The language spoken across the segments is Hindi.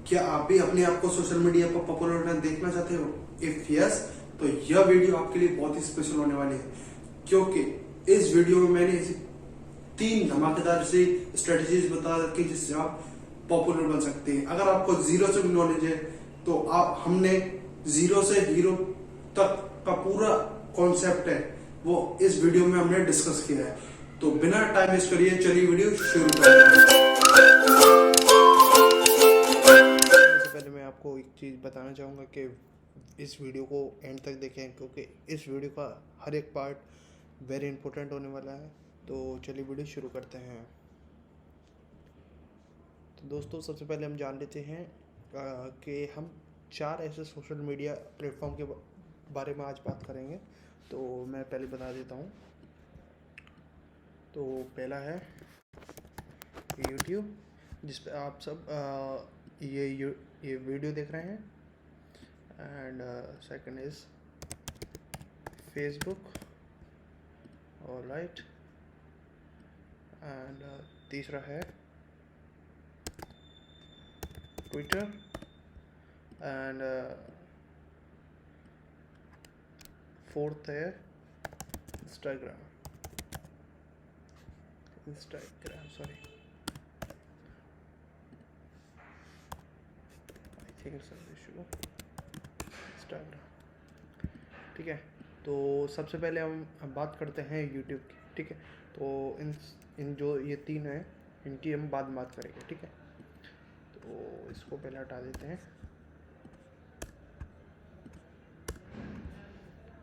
क्या आप भी अपने आप को सोशल मीडिया पर पॉपुलर देखना चाहते हो? इफ यस, तो यह वीडियो आपके लिए बहुत ही स्पेशल होने वाली है, क्योंकि इस वीडियो में मैंने ऐसी 3 धमाकेदार सी स्ट्रेटजीज बता रखी जिससे आप पॉपुलर बन सकते हैं। अगर आपको जीरो से भी नॉलेज है तो आप हमने जीरो से हीरो तक का पूरा कॉन्सेप्ट है वो इस वीडियो में हमने डिस्कस किया है। तो बिना टाइम वेस्ट करिए चलिए वीडियो शुरू करते हैं। सबसे पहले मैं आपको एक चीज़ बताना चाहूँगा कि इस वीडियो को एंड तक देखें, क्योंकि इस वीडियो का हर एक पार्ट वेरी इंपॉर्टेंट होने वाला है। तो चलिए वीडियो शुरू करते हैं। तो दोस्तों, सबसे पहले हम जान लेते हैं कि हम 4 ऐसे सोशल मीडिया प्लेटफॉर्म के बारे में आज बात करेंगे। तो मैं पहले बता देता हूँ। तो पहला है यूट्यूब, जिस पे आप सब ये वीडियो देख रहे हैं। एंड सेकंड इज फेसबुक, और राइट। एंड तीसरा है ट्विटर। एंड फोर्थ है Instagram sorry, I think Instagram. ठीक है, तो सबसे पहले हम बात करते हैं यूट्यूब की। ठीक है, तो इन जो ये 3 हैं इनकी हम बाद में बात करेंगे। ठीक है, तो इसको पहले हटा देते हैं।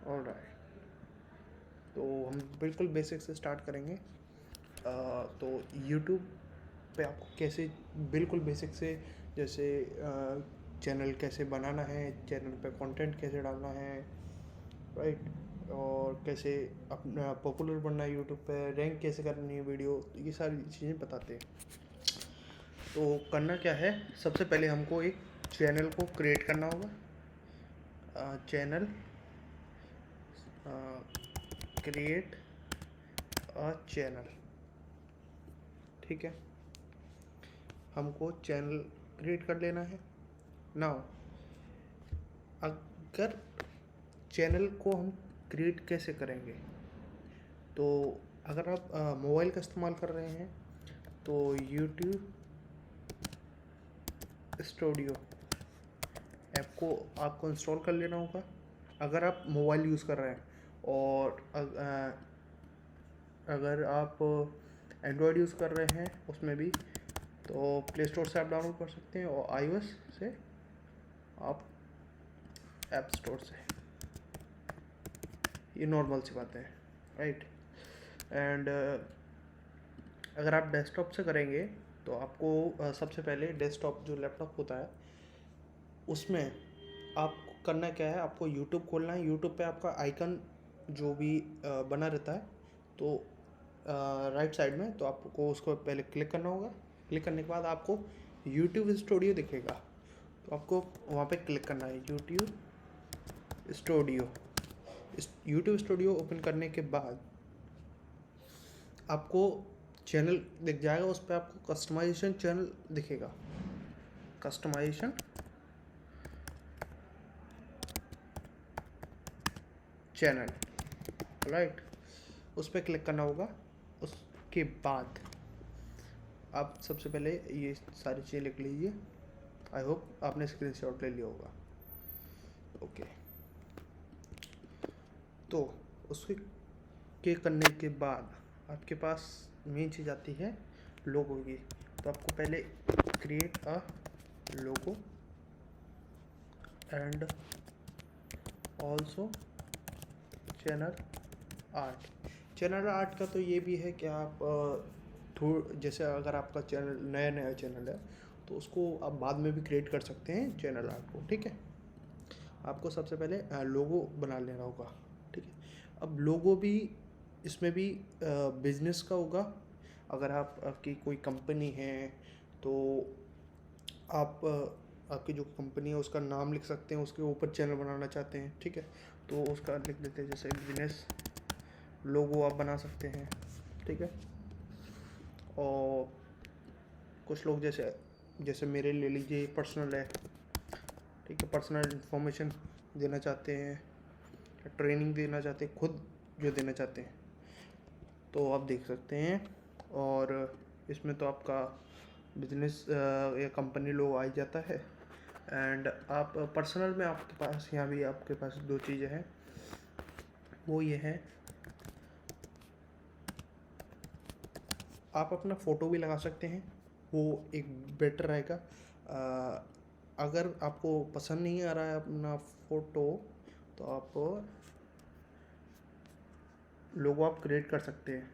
ऑलराइट, तो हम बिल्कुल बेसिक से स्टार्ट करेंगे। तो यूट्यूब पे आपको कैसे बिल्कुल बेसिक से, जैसे चैनल कैसे बनाना है, चैनल पे कंटेंट कैसे डालना है, राइट, और कैसे अपना पॉपुलर बनना है यूट्यूब पे, रैंक कैसे करनी है वीडियो, ये सारी चीज़ें बताते हैं। तो करना क्या है, सबसे पहले हमको एक चैनल को क्रिएट करना होगा। Channel create a channel. ठीक है, हमको चैनल क्रिएट कर लेना है। नाउ, अगर चैनल को हम क्रिएट कैसे करेंगे, तो अगर आप मोबाइल का इस्तेमाल कर रहे हैं तो यूट्यूब स्टूडियो ऐप को आपको इंस्टॉल कर लेना होगा। अगर आप मोबाइल यूज़ कर रहे हैं, और अगर आप एंड्रॉयड यूज़ कर रहे हैं उसमें भी, तो प्ले स्टोर से आप डाउनलोड कर सकते हैं, और आईओएस से आप ऐप स्टोर से। ये नॉर्मल सी बात है, राइट। एंड अगर आप डेस्कटॉप से करेंगे तो आपको सबसे पहले डेस्कटॉप जो लैपटॉप होता है उसमें आपको करना क्या है, आपको यूट्यूब खोलना है। यूट्यूब पे आपका आइकन जो भी बना रहता है, तो राइट साइड में, तो आपको उसको पहले क्लिक करना होगा। क्लिक करने के बाद आपको यूट्यूब स्टूडियो दिखेगा, तो आपको वहाँ पे क्लिक करना है, YouTube studio. YouTube studio open करने के बाद आपको चैनल दिख जाएगा, उस पर आपको कस्टमाइजेशन चैनल दिखेगा, कस्टमाइजेशन चैनल, राइट। उस पर क्लिक करना होगा। उसके बाद आप सबसे पहले ये सारी चीज़ें लिख लीजिए। आई होप आपने स्क्रीनशॉट ले लिया होगा। ओके, तो उसके करने के बाद आपके पास मेन चीज़ आती है लोगो की। तो आपको पहले create a logo and also channel art. Channel art का तो ये भी है कि आप जैसे अगर आपका चैनल नया चैनल है तो उसको आप बाद में भी क्रिएट कर सकते हैं चैनल आर्ट को। ठीक है, आपको सबसे पहले लोगो बना लेना होगा। ठीक है, अब लोगो भी इसमें भी बिजनेस का होगा। अगर आपकी कोई कंपनी है तो आप आपकी जो कंपनी है उसका नाम लिख सकते हैं, उसके ऊपर चैनल बनाना चाहते हैं। ठीक है, तो उसका लिख देते हैं, जैसे बिजनेस लोगो आप बना सकते हैं। ठीक है, और कुछ लोग जैसे जैसे मेरे ले लीजिए पर्सनल है, ठीक है, पर्सनल इन्फॉर्मेशन देना चाहते हैं, ट्रेनिंग देना चाहते हैं, खुद जो देना चाहते हैं तो आप देख सकते हैं। और इसमें तो आपका बिजनेस या कंपनी लोगो आ ही जाता है। एंड आप पर्सनल में आपके पास यहाँ भी आपके पास दो चीज़ें हैं, वो ये है आप अपना फ़ोटो भी लगा सकते हैं, वो एक बेटर रहेगा। अगर आपको पसंद नहीं आ रहा है अपना फ़ोटो तो आप लोगो आप क्रिएट कर सकते हैं,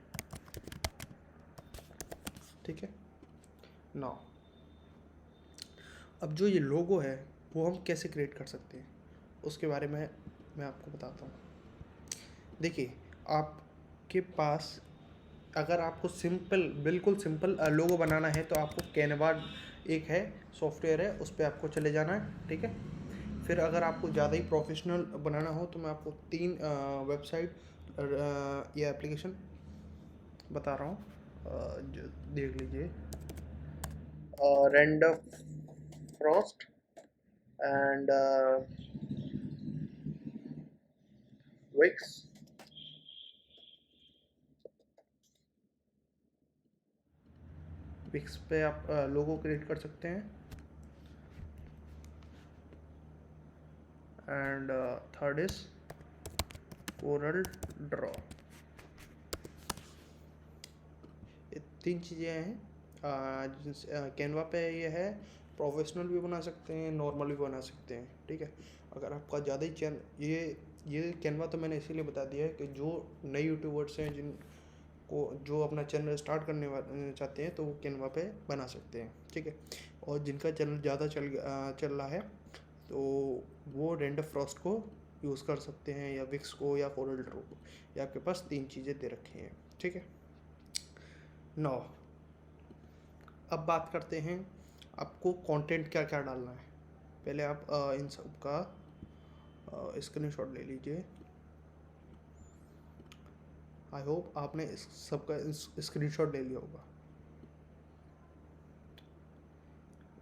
ठीक है ना। अब जो ये लोगो है वो हम कैसे क्रिएट कर सकते हैं उसके बारे में मैं आपको बताता हूँ। देखिए, आपके पास अगर आपको सिंपल, बिल्कुल सिंपल लोगो बनाना है तो आपको कैनवा एक है सॉफ्टवेयर है, उस पर आपको चले जाना है, ठीक है। फिर अगर आपको ज़्यादा ही प्रोफेशनल बनाना हो तो मैं आपको 3 वेबसाइट या एप्लीकेशन बता रहा हूँ, जो देख लीजिए। Render Frost and Wix. Wix पे आप लोगो क्रिएट कर सकते हैं। And third is Corel Draw. ये 3 चीज़ें हैं। कैनवा पे ये है, प्रोफेशनल भी बना सकते हैं, नॉर्मल भी बना सकते हैं, ठीक है। अगर आपका ज़्यादा ही ये कैनवा तो मैंने इसीलिए बता दिया है कि जो नए यूट्यूबर्स हैं जिनको जो अपना चैनल स्टार्ट करने चाहते हैं तो वो कैनवा पे बना सकते हैं, ठीक है। और जिनका चैनल ज़्यादा चल रहा है तो वो रेंडर फ्रॉस्ट को यूज़ कर सकते हैं, या विक्स को, या कोरल ड्रॉ को। ये आपके पास 3 चीज़ें दे रखी हैं, ठीक है। 9, अब बात करते हैं आपको कंटेंट क्या क्या डालना है। पहले आप इन सब का स्क्रीनशॉट ले लीजिए। आई होप आपने इस सब का स्क्रीनशॉट ले लिया होगा।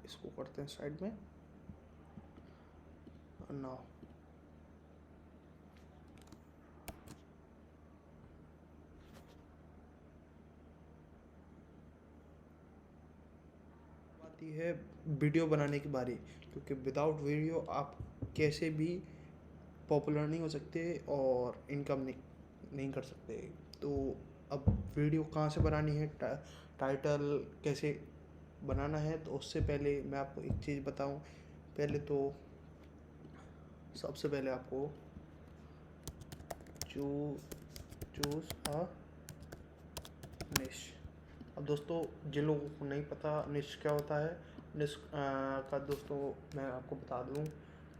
इसको करते हैं साइड में। नाउ आती है वीडियो बनाने की बारी, क्योंकि विदाउट वीडियो आप कैसे भी पॉपुलर नहीं हो सकते और इनकम नहीं कर सकते। तो अब वीडियो कहाँ से बनानी है, टाइटल कैसे बनाना है, तो उससे पहले मैं आपको एक चीज़ बताऊं। पहले तो सबसे पहले आपको चूज़ अ निश। अब दोस्तों, जिन लोगों को नहीं पता निश क्या होता है, निश का दोस्तों मैं आपको बता दूं,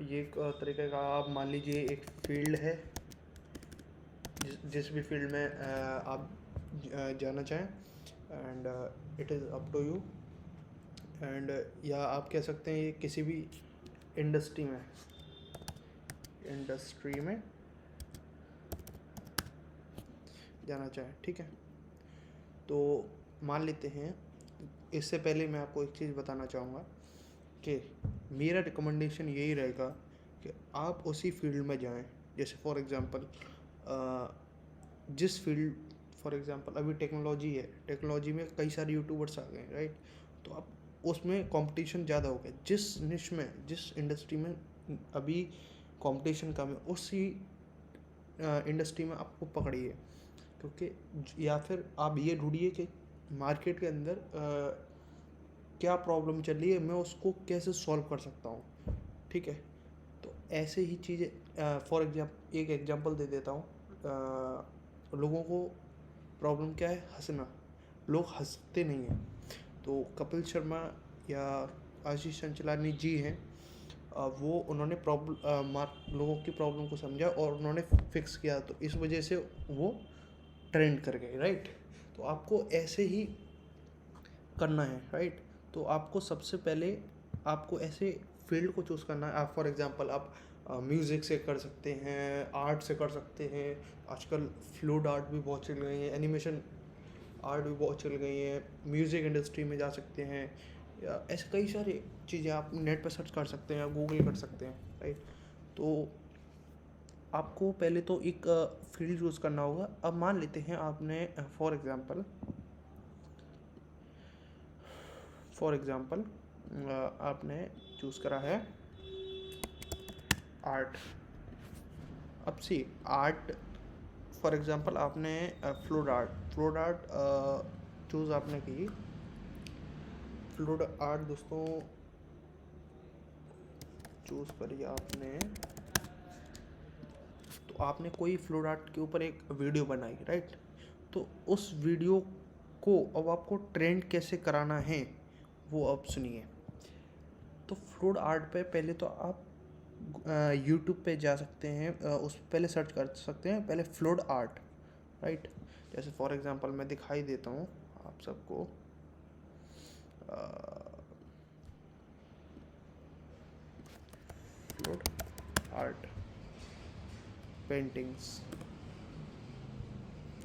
ये एक तरीके का, आप मान लीजिए एक फील्ड है, जिस भी फील्ड में आप जाना चाहें, and it is up to you. And या आप कह सकते हैं ये किसी भी इंडस्ट्री में जाना चाहें, ठीक है। तो मान लेते हैं, इससे पहले मैं आपको एक चीज़ बताना चाहूँगा कि मेरा रिकमेंडेशन यही रहेगा कि आप उसी फील्ड में जाएं। जैसे फॉर एग्ज़ाम्पल जिस फील्ड, फॉर एग्ज़ाम्पल अभी टेक्नोलॉजी है, टेक्नोलॉजी में कई सारे यूट्यूबर्स आ गए, राइट। तो अब उसमें कंपटीशन ज़्यादा हो गया। जिस निश में, जिस इंडस्ट्री में अभी कंपटीशन कम है, उसी इंडस्ट्री में आपको पकड़िए। क्योंकि या फिर आप ये ढूंढिए कि मार्केट के अंदर क्या प्रॉब्लम चल रही है, मैं उसको कैसे सॉल्व कर सकता हूँ, ठीक है। तो ऐसे ही चीज़ें, फॉर एग्जाम्पल एक एग्जांपल दे देता हूँ। लोगों को प्रॉब्लम क्या है, हंसना। लोग हंसते नहीं हैं। तो कपिल शर्मा या आशीष चंचलानी जी हैं, वो उन्होंने लोगों की प्रॉब्लम को समझा और उन्होंने फिक्स किया, तो इस वजह से वो ट्रेंड कर गए, राइट। तो आपको ऐसे ही करना है, राइट। तो आपको सबसे पहले आपको ऐसे फील्ड को चूज़ करना है। आप फॉर एग्जांपल आप म्यूज़िक से कर सकते हैं, आर्ट से कर सकते हैं। आजकल फ्लूड आर्ट भी बहुत चल गई है, एनिमेशन आर्ट भी बहुत चल गई है। म्यूज़िक इंडस्ट्री में जा सकते हैं, या ऐसे कई सारी चीज़ें आप नेट पर सर्च कर सकते हैं या गूगल कर सकते हैं, राइट। तो आपको पहले तो एक फील्ड चूज़ करना होगा। अब मान लेते हैं आपने फॉर एग्ज़ाम्पल आपने चूज़ करा है आर्ट। अब सी आर्ट, फॉर एग्ज़ाम्पल आपने फ्लोड आर्ट चूज़ आपने की। फ्लोड आर्ट दोस्तों चूज़ करी आपने, तो आपने कोई फ्लोड आर्ट के ऊपर एक वीडियो बनाई, राइट। तो उस वीडियो को अब आपको ट्रेंड कैसे कराना है वो अब सुनिए। तो फ्लोड आर्ट पे पहले तो आप यूट्यूब पे जा सकते हैं, उस पहले सर्च कर सकते हैं पहले फ्लोड आर्ट, राइट। जैसे फॉर एग्जांपल मैं दिखाई देता हूँ आप सबको। फ्लोड आर्ट पेंटिंग्स,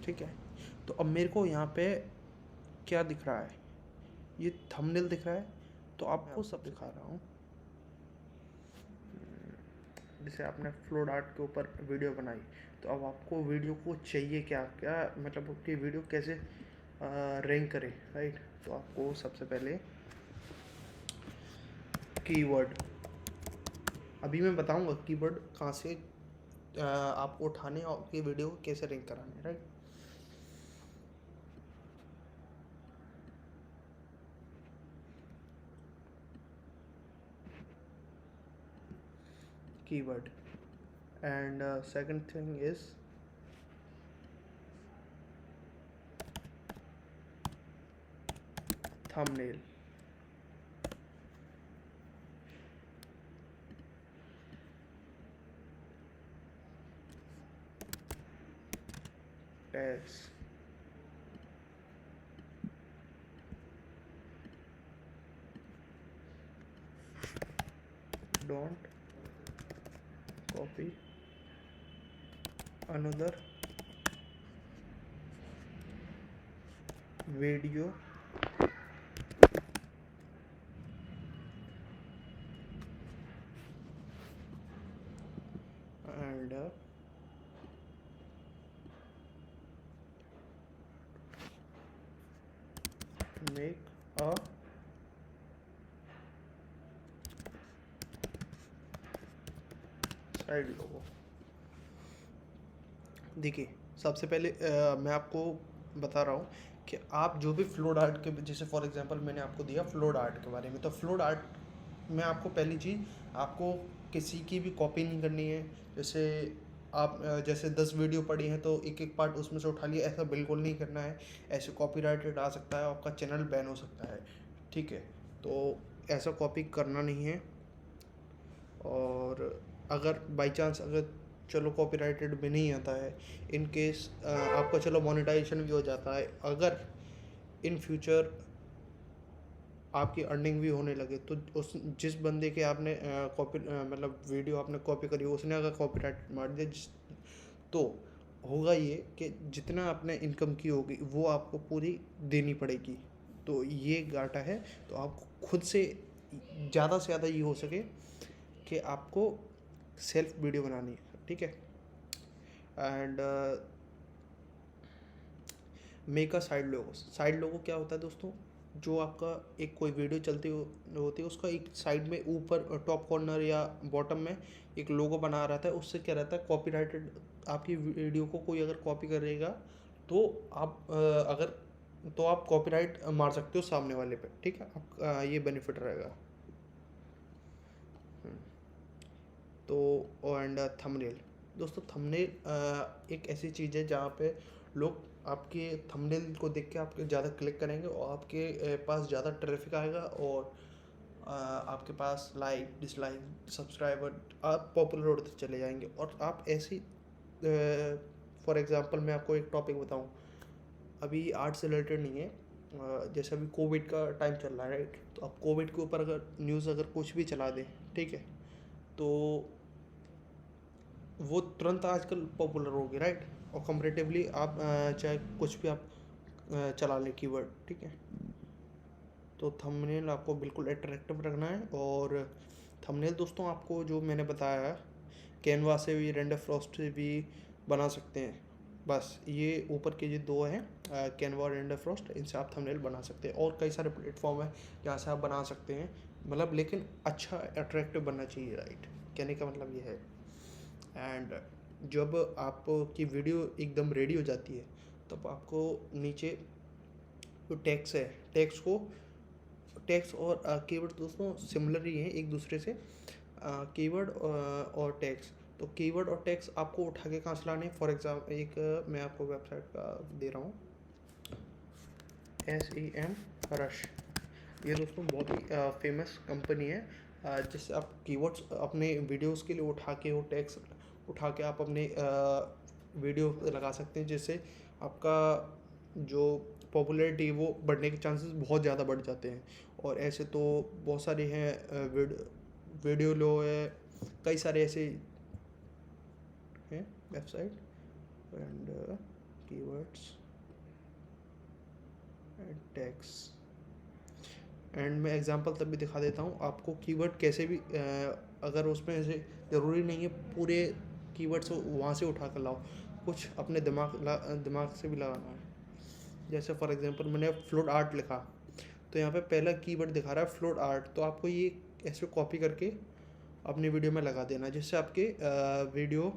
ठीक है। तो अब मेरे को यहाँ पे क्या दिख रहा है, ये थंबनेल दिख रहा है। तो आपको सब दिखा रहा हूँ। जैसे आपने फ्लोड आर्ट के ऊपर वीडियो बनाई, तो अब आपको वीडियो को चाहिए क्या क्या, मतलब कि वीडियो कैसे रैंक करे, राइट। तो आपको सबसे पहले कीवर्ड, अभी मैं बताऊंगा कीवर्ड कहाँ से आपको उठाने और आपकी वीडियो को कैसे रैंक कराने, right. Keyword and second thing is thumbnail. Tags, don't copy another video and make a side logo. देखिए सबसे पहले मैं आपको बता रहा हूँ कि आप जो भी फ्लोड आर्ट के, जैसे फॉर एग्जांपल मैंने आपको दिया फ्लोड आर्ट के बारे में, तो फ्लोड आर्ट में आपको पहली चीज़, आपको किसी की भी कॉपी नहीं करनी है। जैसे आप जैसे 10 वीडियो पड़ी हैं तो एक एक पार्ट उसमें से उठा लिया, ऐसा बिल्कुल नहीं करना है। ऐसे कॉपीराइटेड आ सकता है, आपका चैनल बैन हो सकता है, ठीक है। तो ऐसा कॉपी करना नहीं है। और अगर बाई चांस अगर चलो कॉपीराइटेड भी नहीं आता है, इन केस आपका चलो मोनेटाइजेशन भी हो जाता है, अगर इन फ्यूचर आपकी अर्निंग भी होने लगे, तो उस जिस बंदे के आपने कॉपी मतलब वीडियो आपने कॉपी करी, उसने अगर कॉपीराइट मार दिया तो होगा ये कि जितना आपने इनकम की होगी वो आपको पूरी देनी पड़ेगी। तो ये घाटा है। तो आपको खुद से ज़्यादा से ज़्यादा ये हो सके कि आपको सेल्फ वीडियो बनानी है, ठीक है। एंड मेक अ साइड लोगो क्या होता है दोस्तों, जो आपका एक कोई वीडियो चलती होती है, उसका एक साइड में ऊपर टॉप कॉर्नर या बॉटम में एक लोगो बना रहता है। उससे क्या रहता है, कॉपीराइटेड आपकी वीडियो को कोई अगर कॉपी करेगा तो आप तो आप कॉपीराइट मार सकते हो सामने वाले पे, ठीक है। आप ये बेनिफिट रहेगा। तो एंड थंबनेल दोस्तों, थंबनेल एक ऐसी चीज़ है जहाँ पे लोग आपके थंबनेल को देख के आपके ज़्यादा क्लिक करेंगे और आपके पास ज़्यादा ट्रैफिक आएगा, और आपके पास लाइक डिसलाइक सब्सक्राइबर आप पॉपुलर होते चले जाएंगे। और आप ऐसी फॉर एग्जांपल मैं आपको एक टॉपिक बताऊं, अभी आर्ट से रिलेटेड नहीं है, जैसे अभी कोविड का टाइम चल रहा है, राइट। तो अब कोविड के ऊपर अगर न्यूज़ अगर कुछ भी चला दे, ठीक है, तो वो तुरंत आजकल पॉपुलर होगी, राइट। और कंपेरेटिवली आप चाहे कुछ भी आप चला लें कीवर्ड, ठीक है। तो थंबनेल आपको बिल्कुल अट्रैक्टिव रखना है। और थंबनेल दोस्तों आपको जो मैंने बताया कैनवा से भी, रेंडर फ्रॉस्ट से भी बना सकते हैं। बस ये ऊपर के ये दो हैं, कैनवा और रेंडर फ्रॉस्ट, इनसे आप थंबनेल बना सकते हैं। और कई सारे प्लेटफॉर्म है जहाँ से आप बना सकते हैं, मतलब लेकिन अच्छा अट्रैक्टिव बनना चाहिए, राइट। कहने का मतलब ये है। एंड जब आपकी वीडियो एकदम रेडी हो जाती है तब आपको नीचे जो टैक्स है, टैक्स और कीवर्ड दोस्तों सिमिलर ही हैं एक दूसरे से। कीवर्ड और टैक्स, तो कीवर्ड और टैक्स आपको उठा के कहाँ से लाने। फॉर एग्जाम्पल एक मैं आपको वेबसाइट का दे रहा हूँ, SEM रश। ये दोस्तों बहुत ही फेमस कंपनी है, जिससे आप कीवर्ड्स अपने वीडियोस के लिए उठा के, वो टैक्स उठा के आप अपने वीडियो लगा सकते हैं, जिससे आपका जो पॉपुलैरिटी वो बढ़ने के चांसेस बहुत ज़्यादा बढ़ जाते हैं। और ऐसे तो बहुत सारे हैं, वीडियो लो है, कई सारे ऐसे हैं website. And keywords and tags, and मैं एग्जांपल तब भी दिखा देता हूँ आपको कीवर्ड कैसे भी, अगर उसमें ऐसे ज़रूरी नहीं है पूरे कीवर्ड्स वहाँ से उठा कर लाओ, कुछ अपने दिमाग से भी लगाना है। जैसे फॉर एग्जांपल मैंने फ्लोट आर्ट लिखा, तो यहाँ पे पहला कीवर्ड दिखा रहा है फ्लोट आर्ट, तो आपको ये ऐसे कॉपी करके अपनी वीडियो में लगा देना, जिससे आपके वीडियो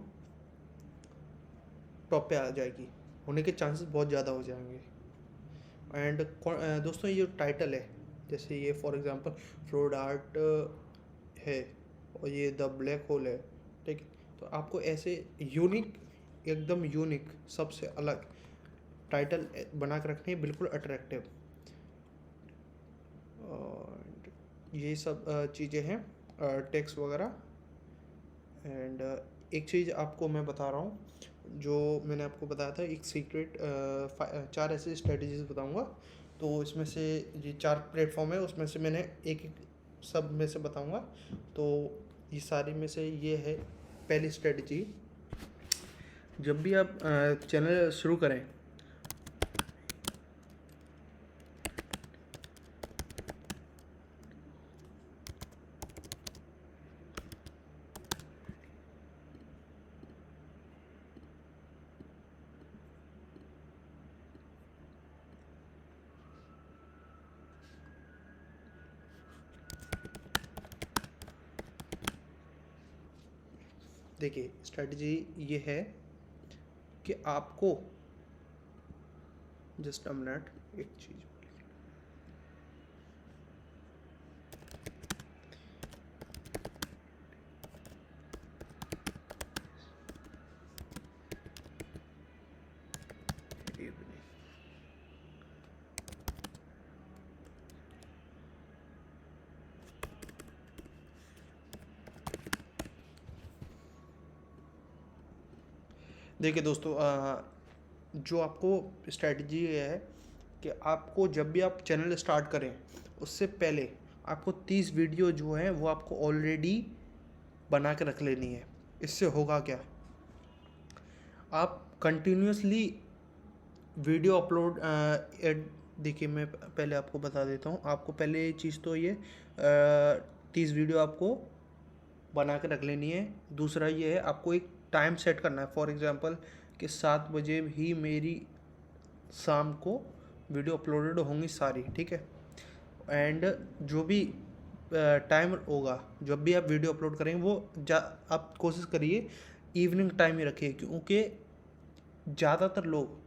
टॉप पे आ जाएगी, होने के चांसेस बहुत ज़्यादा हो जाएंगे। एंड दोस्तों ये जो टाइटल है, जैसे ये फॉर एग्जांपल फ्लोट आर्ट है और ये द ब्लैक होल है, ठीक है, तो आपको ऐसे यूनिक, एकदम यूनिक, सबसे अलग टाइटल बना के रखने हैं, बिल्कुल अट्रैक्टिव। और ये सब चीज़ें हैं, टेक्स्ट वगैरह। एंड एक चीज़ आपको मैं बता रहा हूँ, जो मैंने आपको बताया था, एक सीक्रेट 4 ऐसे स्ट्रेटजीज बताऊँगा। तो इसमें से ये 4 प्लेटफॉर्म है, उसमें से मैंने एक एक सब में से बताऊँगा। तो ये सारी में से ये है पहली स्ट्रेटजी। जब भी आप चैनल शुरू करें, देखिए स्ट्रेटजी ये है कि आपको, जस्ट अ मिनट, एक चीज़, देखिए दोस्तों, जो आपको स्ट्रेटजी है कि आपको जब भी आप चैनल स्टार्ट करें उससे पहले आपको 30 वीडियो जो है वो आपको ऑलरेडी बना के रख लेनी है। इससे होगा क्या, आप कंटिन्यूसली वीडियो अपलोड, देखिए मैं पहले आपको बता देता हूँ। आपको पहले चीज़ तो ये 30 वीडियो आपको बना के रख लेनी है। दूसरा ये है, आपको एक टाइम सेट करना है, फॉर एग्जांपल कि 7 बजे ही मेरी शाम को वीडियो अपलोडेड होंगी सारी, ठीक है। एंड जो भी टाइम होगा, जब भी आप वीडियो अपलोड करेंगे वो आप कोशिश करिए इवनिंग टाइम ही रखिए, क्योंकि ज़्यादातर लोग,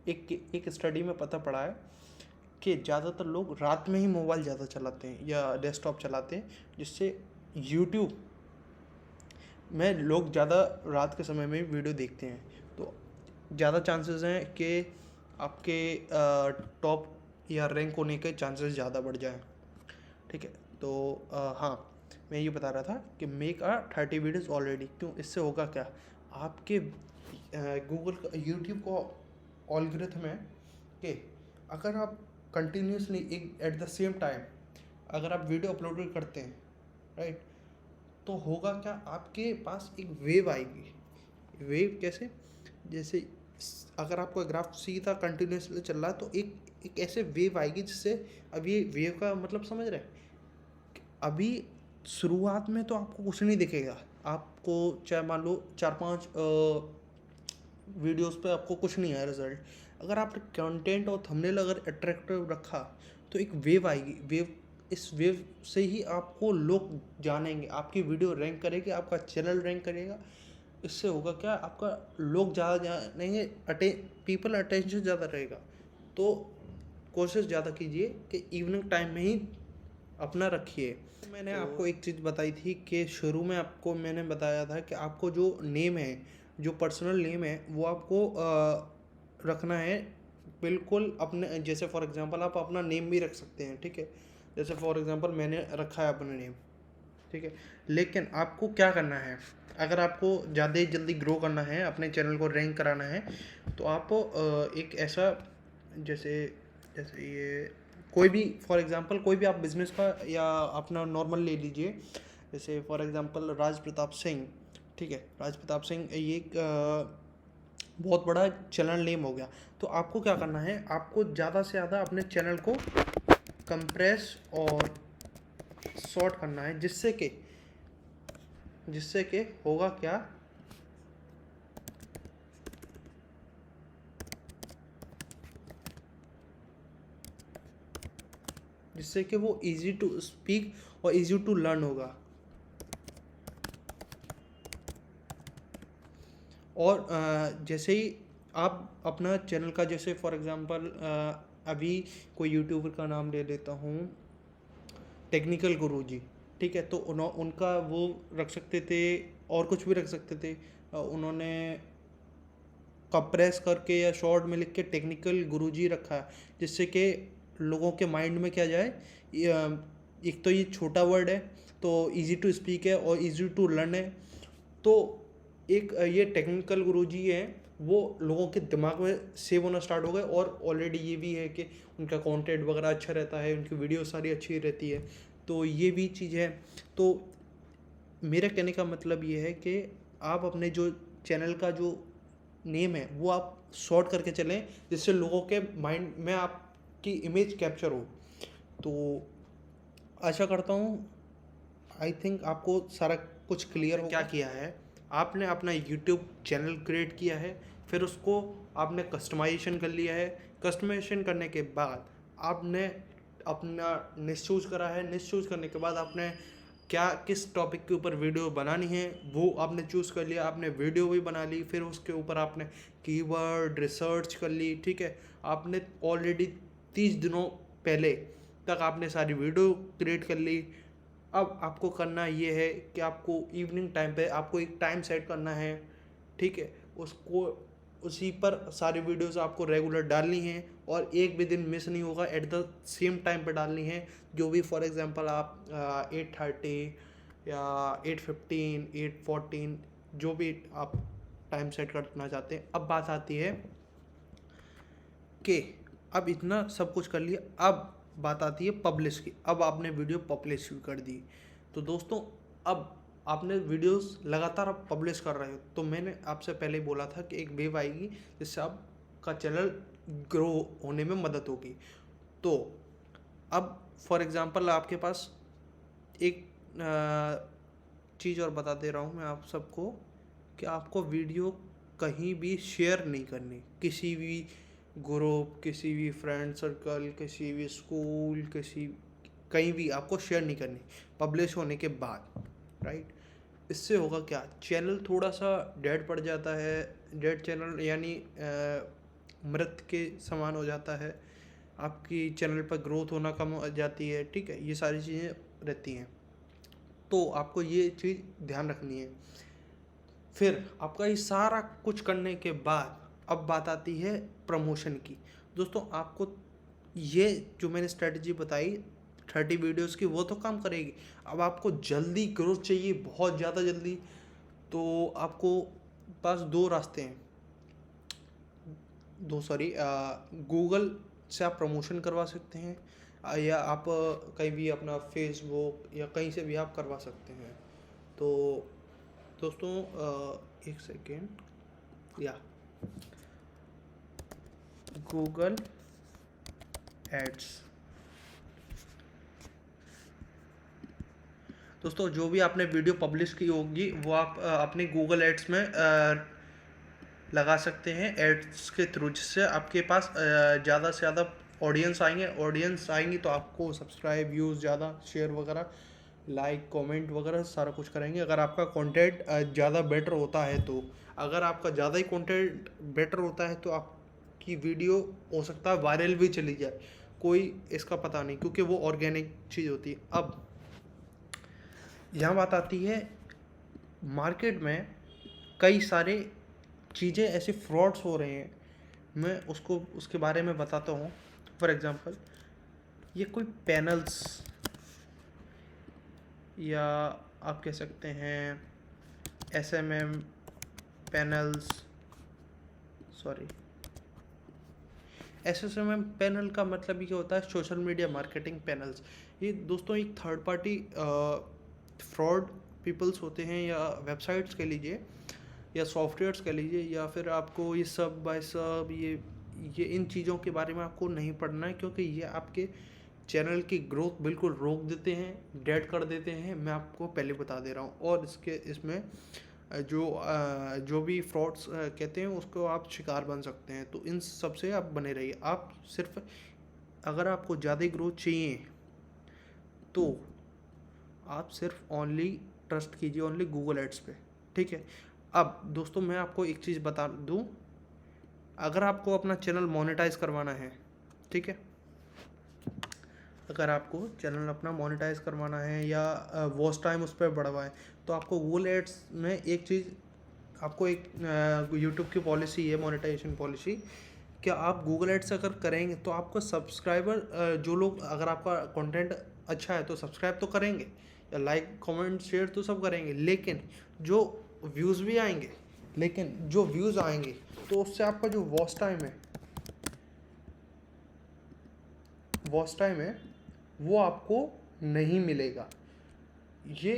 एक स्टडी में पता पड़ा है कि ज़्यादातर लोग रात में ही मोबाइल ज़्यादा चलाते हैं या डेस्कटॉप चलाते हैं, जिससे यूट्यूब में लोग ज़्यादा रात के समय में वीडियो देखते हैं, तो ज़्यादा चांसेस हैं कि आपके टॉप या रैंक होने के चांसेस ज़्यादा बढ़ जाएं, ठीक है। तो हाँ, मैं ये बता रहा था कि मेक 30 वीडियोज़ ऑलरेडी। क्यों, इससे होगा क्या, आपके गूगल यूट्यूब को ऑलगोरिथम है कि अगर आप कंटिन्यूसली एक एट द सेम टाइम अगर आप वीडियो अपलोड करते हैं, राइट, तो होगा क्या, आपके पास एक वेव आएगी। वेव कैसे, जैसे अगर आपका ग्राफ सीधा कंटिन्यूसली चल रहा है तो एक एक ऐसे वेव आएगी जिससे, अब ये वेव का मतलब समझ रहे हैं, अभी शुरुआत में तो आपको कुछ नहीं दिखेगा, आपको चाहे मान लो 4-5 वीडियोस पे आपको कुछ नहीं आया रिजल्ट, अगर आपने कंटेंट और थंबनेल अगर अट्रैक्टिव रखा तो एक वेव आएगी, वेव, इस वेव से ही आपको लोग जानेंगे, आपकी वीडियो रैंक करेगी, आपका चैनल रैंक करेगा। इससे होगा क्या, आपका लोग ज़्यादा जानेंगे, पीपल अटेंशन ज़्यादा रहेगा। तो कोशिश ज़्यादा कीजिए कि इवनिंग टाइम में ही अपना रखिए। मैंने आपको एक चीज़ बताई थी कि शुरू में आपको मैंने बताया था कि आपको जो नेम है, जो पर्सनल नेम है, वो आपको रखना है बिल्कुल अपने, जैसे फॉर एग्जांपल आप अपना नेम भी रख सकते हैं, ठीक है। जैसे फॉर एग्जांपल मैंने रखा है अपना नेम, ठीक है। लेकिन आपको क्या करना है, अगर आपको ज़्यादा जल्दी ग्रो करना है, अपने चैनल को रैंक कराना है, तो आप एक ऐसा, जैसे जैसे ये कोई भी फॉर एग्जांपल कोई भी आप बिजनेस का या अपना नॉर्मल ले लीजिए, जैसे फॉर एग्जांपल राज प्रताप सिंह, ठीक है। राज प्रताप सिंह ये एक बहुत बड़ा चैनल नेम हो गया। तो आपको क्या करना है, आपको ज़्यादा से ज़्यादा अपने चैनल को कंप्रेस और शॉर्ट करना है, जिससे कि होगा क्या, जिससे कि वो इजी टू स्पीक और इजी टू लर्न होगा। और जैसे ही आप अपना चैनल का, जैसे फॉर एग्जांपल अभी कोई यूट्यूबर का नाम ले लेता हूँ, टेक्निकल गुरुजी, ठीक है। तो उनका वो रख सकते थे और कुछ भी रख सकते थे, उन्होंने कंप्रेस करके या शॉर्ट में लिख के टेक्निकल गुरुजी रखा है, जिससे कि लोगों के माइंड में क्या जाए, एक तो ये छोटा वर्ड है तो इजी टू स्पीक है और इजी टू लर्न है। तो एक ये टेक्निकल गुरुजी है, वो लोगों के दिमाग में सेव होना स्टार्ट हो गए, और ऑलरेडी ये भी है कि उनका कंटेंट वगैरह अच्छा रहता है, उनकी वीडियो सारी अच्छी रहती है, तो ये भी चीज़ है। तो मेरा कहने का मतलब ये है कि आप अपने जो चैनल का जो नेम है वो आप शॉर्ट करके चलें, जिससे लोगों के माइंड में आपकी इमेज कैप्चर हो। तो आशा करता हूँ, आई थिंक आपको सारा कुछ क्लियर हो। क्या किया है, आपने अपना यूट्यूब चैनल क्रिएट किया है, फिर उसको आपने कस्टमाइजेशन कर लिया है, कस्टमाइजेशन करने के बाद आपने अपना निश चूज़ करा है, निश चूज़ करने के बाद आपने क्या किस टॉपिक के ऊपर वीडियो बनानी है वो आपने चूज़ कर लिया, आपने वीडियो भी बना ली, फिर उसके ऊपर आपने कीवर्ड रिसर्च कर ली, ठीक है। आपने ऑलरेडी 30 दिनों पहले तक आपने सारी वीडियो क्रिएट कर ली। अब आपको करना ये है कि आपको इवनिंग टाइम पे आपको एक टाइम सेट करना है, ठीक है। उसको उसी पर सारी वीडियोस आपको रेगुलर डालनी है, और एक भी दिन मिस नहीं होगा, एट द सेम टाइम पे डालनी है। जो भी फॉर एग्जांपल आप 8:30 या 8:15 8:14 जो भी आप टाइम सेट करना चाहते हैं। अब बात आती है कि अब इतना सब कुछ कर लिया, अब बात आती है पब्लिश की। अब आपने वीडियो पब्लिश भी कर दी, तो दोस्तों अब आपने वीडियोस लगातार आप पब्लिश कर रहे हो, तो मैंने आपसे पहले ही बोला था कि एक वेव आएगी जिससे आपका चैनल ग्रो होने में मदद होगी। तो अब फॉर एग्जांपल आपके पास एक चीज़ और बता दे रहा हूँ मैं आप सबको, कि आपको वीडियो कहीं भी शेयर नहीं करनी, किसी भी ग्रुप, किसी भी फ्रेंड सर्कल, किसी भी स्कूल, कहीं भी आपको शेयर नहीं करनी पब्लिश होने के बाद, राइट। इससे होगा क्या, चैनल थोड़ा सा डेड पड़ जाता है, डेड चैनल यानी मृत के समान हो जाता है, आपकी चैनल पर ग्रोथ होना कम हो जाती है, ठीक है। ये सारी चीज़ें रहती हैं, तो आपको ये चीज़ ध्यान रखनी है। फिर आपका ये सारा कुछ करने के बाद अब बात आती है प्रमोशन की। दोस्तों आपको ये जो मैंने स्ट्रेटजी बताई 30 वीडियोस की, वो तो काम करेगी। अब आपको जल्दी ग्रोथ चाहिए, बहुत ज़्यादा जल्दी, तो आपको पास दो रास्ते हैं, गूगल से आप प्रमोशन करवा सकते हैं, या आप कहीं भी अपना फेसबुक या कहीं से भी आप करवा सकते हैं। तो दोस्तों एक सेकेंड, या गूगल एड्स। दोस्तों जो भी आपने वीडियो पब्लिश की होगी वो आप अपने गूगल एड्स में लगा सकते हैं एड्स के थ्रू, जिससे आपके पास ज़्यादा से ज़्यादा ऑडियंस आएंगी तो आपको सब्सक्राइब, व्यूज़ ज़्यादा, शेयर वगैरह, लाइक, कमेंट वगैरह सारा कुछ करेंगे। अगर आपका कंटेंट ज़्यादा बेटर होता है तो, अगर आपका ज़्यादा ही कंटेंट बेटर होता है तो आपकी वीडियो हो सकता है वायरल भी चली जाए, कोई इसका पता नहीं, क्योंकि वो ऑर्गेनिक चीज़ होती है। अब यहाँ बात आती है, मार्केट में कई सारे चीज़ें ऐसे फ्रॉड्स हो रहे हैं, मैं उसको उसके बारे में बताता हूँ। फॉर एग्ज़ाम्पल, ये कोई पैनल्स या आप कह सकते हैं एसएमएम पैनल्स, सॉरी, एसएसएमएम पैनल का मतलब ये होता है सोशल मीडिया मार्केटिंग पैनल्स। ये दोस्तों एक थर्ड पार्टी फ्रॉड पीपल्स होते हैं, या वेबसाइट्स कह लीजिए, या सॉफ्टवेयर्स कह लीजिए, या फिर आपको ये सब बाय सब ये इन चीज़ों के बारे में आपको नहीं पढ़ना है, क्योंकि ये आपके चैनल की ग्रोथ बिल्कुल रोक देते हैं, डेड कर देते हैं, मैं आपको पहले बता दे रहा हूँ। और इसमें जो भी फ्रॉड्स कहते हैं उसको आप शिकार बन सकते हैं। तो इन सब से आप बने रहिए। आप सिर्फ, अगर आपको ज़्यादा ग्रोथ चाहिए तो आप सिर्फ ओनली ट्रस्ट कीजिए ओनली गूगल एड्स पे, ठीक है। अब दोस्तों मैं आपको एक चीज़ बता दूं, अगर आपको अपना चैनल मोनेटाइज करवाना है, ठीक है, अगर आपको चैनल अपना मोनेटाइज करवाना है या वॉच टाइम उस पर बढ़वाए, तो आपको गूगल एड्स में एक चीज़, आपको एक यूट्यूब की पॉलिसी है, मोनेटाइजेशन पॉलिसी, कि आप गूगल एड्स अगर करेंगे तो आपको सब्सक्राइबर, जो लोग, अगर आपका कंटेंट अच्छा है तो सब्सक्राइब तो करेंगे, या लाइक कमेंट शेयर तो सब करेंगे, लेकिन जो व्यूज़ भी आएंगे, लेकिन जो व्यूज़ आएंगे तो उससे आपका जो वॉच टाइम है वो आपको नहीं मिलेगा। ये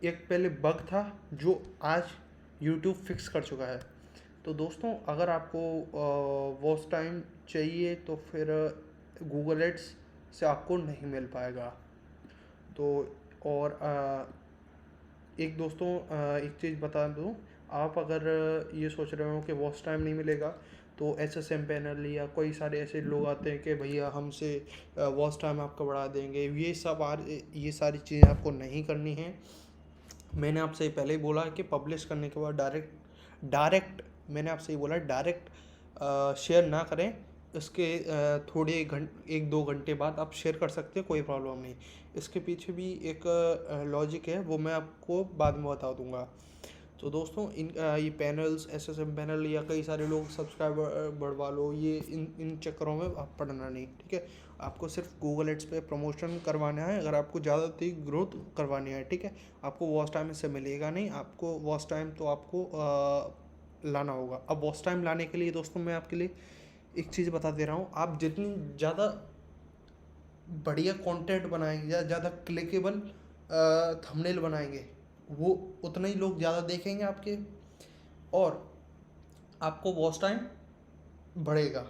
एक पहले बग था जो आज YouTube फिक्स कर चुका है। तो दोस्तों अगर आपको वॉच टाइम चाहिए तो फिर गूगल एड्स से आपको नहीं मिल पाएगा। तो और एक दोस्तों एक चीज़ बता दूं, आप अगर ये सोच रहे हो कि वॉच टाइम नहीं मिलेगा, तो एसएसएम पैनल या कोई सारे ऐसे लोग आते हैं कि भैया हमसे वॉच टाइम आपका बढ़ा देंगे, ये सारी चीज़ें आपको नहीं करनी है। मैंने आपसे पहले ही बोला कि पब्लिश करने के बाद डायरेक्ट मैंने आपसे ही बोला डायरेक्ट शेयर ना करें। इसके थोड़े 1-2 घंटे बाद आप शेयर कर सकते हैं, कोई प्रॉब्लम नहीं। इसके पीछे भी एक लॉजिक है, वो मैं आपको बाद में बता दूंगा। तो दोस्तों ये पैनल्स, एसएसएम पैनल या कई सारे लोग सब्सक्राइबर बढ़वा लो, ये इन चक्करों में आप पढ़ना नहीं, ठीक है। आपको सिर्फ गूगल एड्स पे प्रमोशन करवाना है, अगर आपको ज़्यादा तेज ग्रोथ करवानी है, ठीक है। आपको वॉच टाइम इससे मिलेगा नहीं, आपको वॉच टाइम तो आपको लाना होगा। अब वॉच टाइम लाने के लिए दोस्तों मैं आपके लिए एक चीज़ बता दे रहा हूँ, आप जितनी ज़्यादा बढ़िया कंटेंट बनाएंगे या ज़्यादा क्लिकेबल थंबनेल बनाएंगे, वो उतने ही लोग ज़्यादा देखेंगे आपके, और आपको वॉच टाइम बढ़ेगा,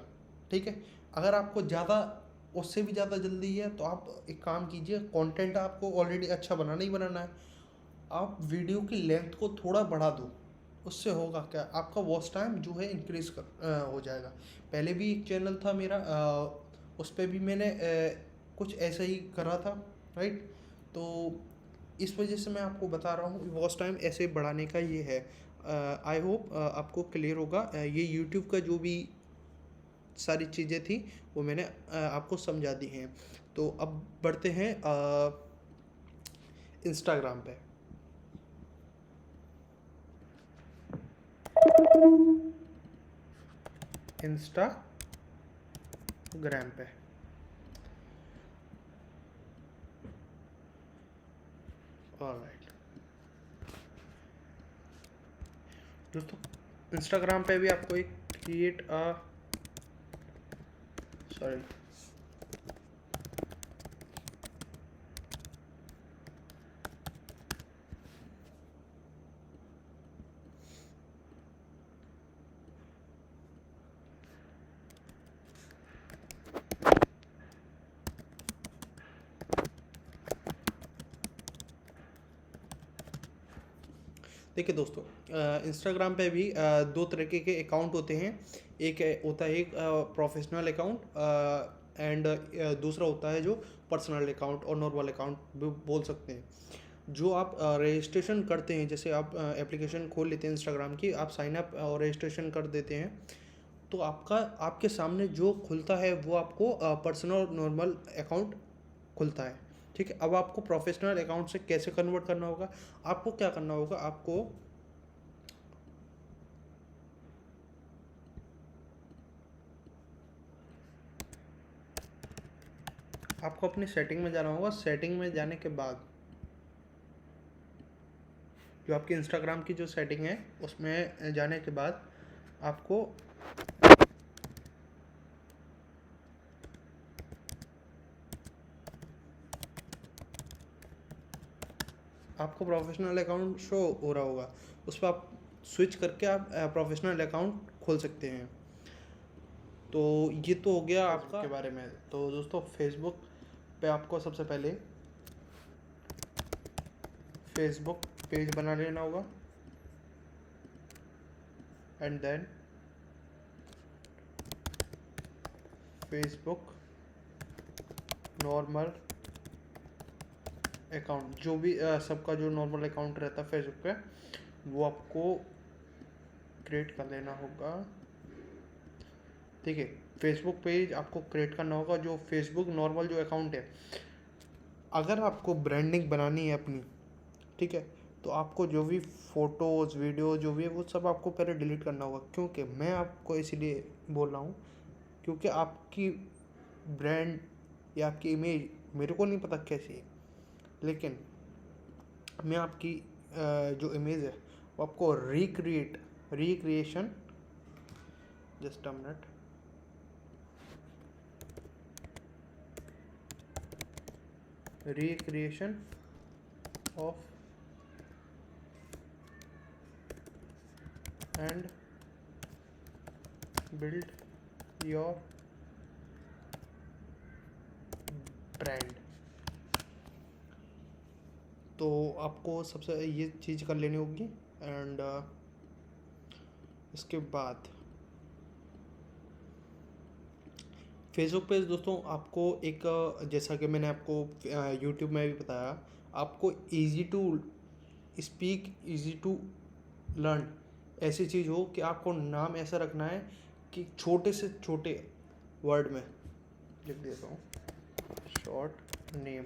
ठीक है। अगर आपको ज़्यादा, उससे भी ज़्यादा जल्दी है, तो आप एक काम कीजिए, कंटेंट आपको ऑलरेडी अच्छा बनाना ही बनाना है, आप वीडियो की लेंथ को थोड़ा बढ़ा दो। उससे होगा क्या, आपका वॉच टाइम जो है इंक्रीज हो जाएगा। पहले भी एक चैनल था मेरा, उस पर भी मैंने कुछ ऐसा ही करा था, राइट। तो इस वजह से मैं आपको बता रहा हूँ वॉच टाइम ऐसे बढ़ाने का ये है। आई होप आपको क्लियर होगा। ये यूट्यूब का जो भी सारी चीज़ें थी वो मैंने आपको समझा दी हैं। तो अब बढ़ते हैं इंस्टाग्राम पे। इंस्टाग्राम पे ऑलराइट दोस्तों, इंस्टाग्राम पे भी आपको एक क्रिएट सॉरी देखिए दोस्तों, इंस्टाग्राम पे भी दो तरीके के अकाउंट होते हैं। होता है एक प्रोफेशनल अकाउंट, एंड दूसरा होता है जो पर्सनल अकाउंट और नॉर्मल अकाउंट भी बोल सकते हैं। जो आप रजिस्ट्रेशन करते हैं, जैसे आप एप्लीकेशन खोल लेते हैं इंस्टाग्राम की, आप साइन अप और रजिस्ट्रेशन कर देते हैं, तो आपका आपके सामने जो खुलता है वो आपको पर्सनल नॉर्मल अकाउंट खुलता है। ठीक है, अब आपको प्रोफेशनल अकाउंट से कैसे कन्वर्ट करना होगा, आपको क्या करना होगा, आपको अपनी सेटिंग में जाना होगा। सेटिंग में जाने के बाद जो आपकी इंस्टाग्राम की जो सेटिंग है उसमें जाने के बाद आपको आपको प्रोफेशनल अकाउंट शो हो रहा होगा, उस पर आप स्विच करके आप प्रोफेशनल अकाउंट खोल सकते हैं। तो ये तो हो गया आपका के बारे में। तो दोस्तों, फेसबुक पे आपको सबसे पहले फेसबुक पेज बना लेना होगा, and then Facebook normal account, जो भी सबका जो नॉर्मल अकाउंट रहता है फेसबुक पे, वो आपको क्रिएट कर लेना होगा। ठीक है, फेसबुक पेज आपको क्रिएट करना होगा, जो फेसबुक नॉर्मल जो अकाउंट है। अगर आपको ब्रांडिंग बनानी है अपनी, ठीक है, तो आपको जो भी फ़ोटोज़ वीडियो जो भी है वो सब आपको पहले डिलीट करना होगा। क्योंकि मैं आपको इसीलिए बोल रहा हूँ, क्योंकि आपकी ब्रांड या आपकी इमेज मेरे को नहीं पता कैसी है, लेकिन मैं आपकी जो इमेज है वो आपको recreation, just a minute, recreation of and build your brand. तो आपको सबसे ये चीज़ कर लेनी होगी, एंड इसके बाद फेसबुक पेज दोस्तों आपको एक जैसा कि मैंने आपको यूट्यूब में भी बताया, आपको easy to speak, easy to learn ऐसी चीज़ हो कि आपको नाम ऐसा रखना है कि छोटे से छोटे वर्ड में लिख देता हूँ, शॉर्ट नेम।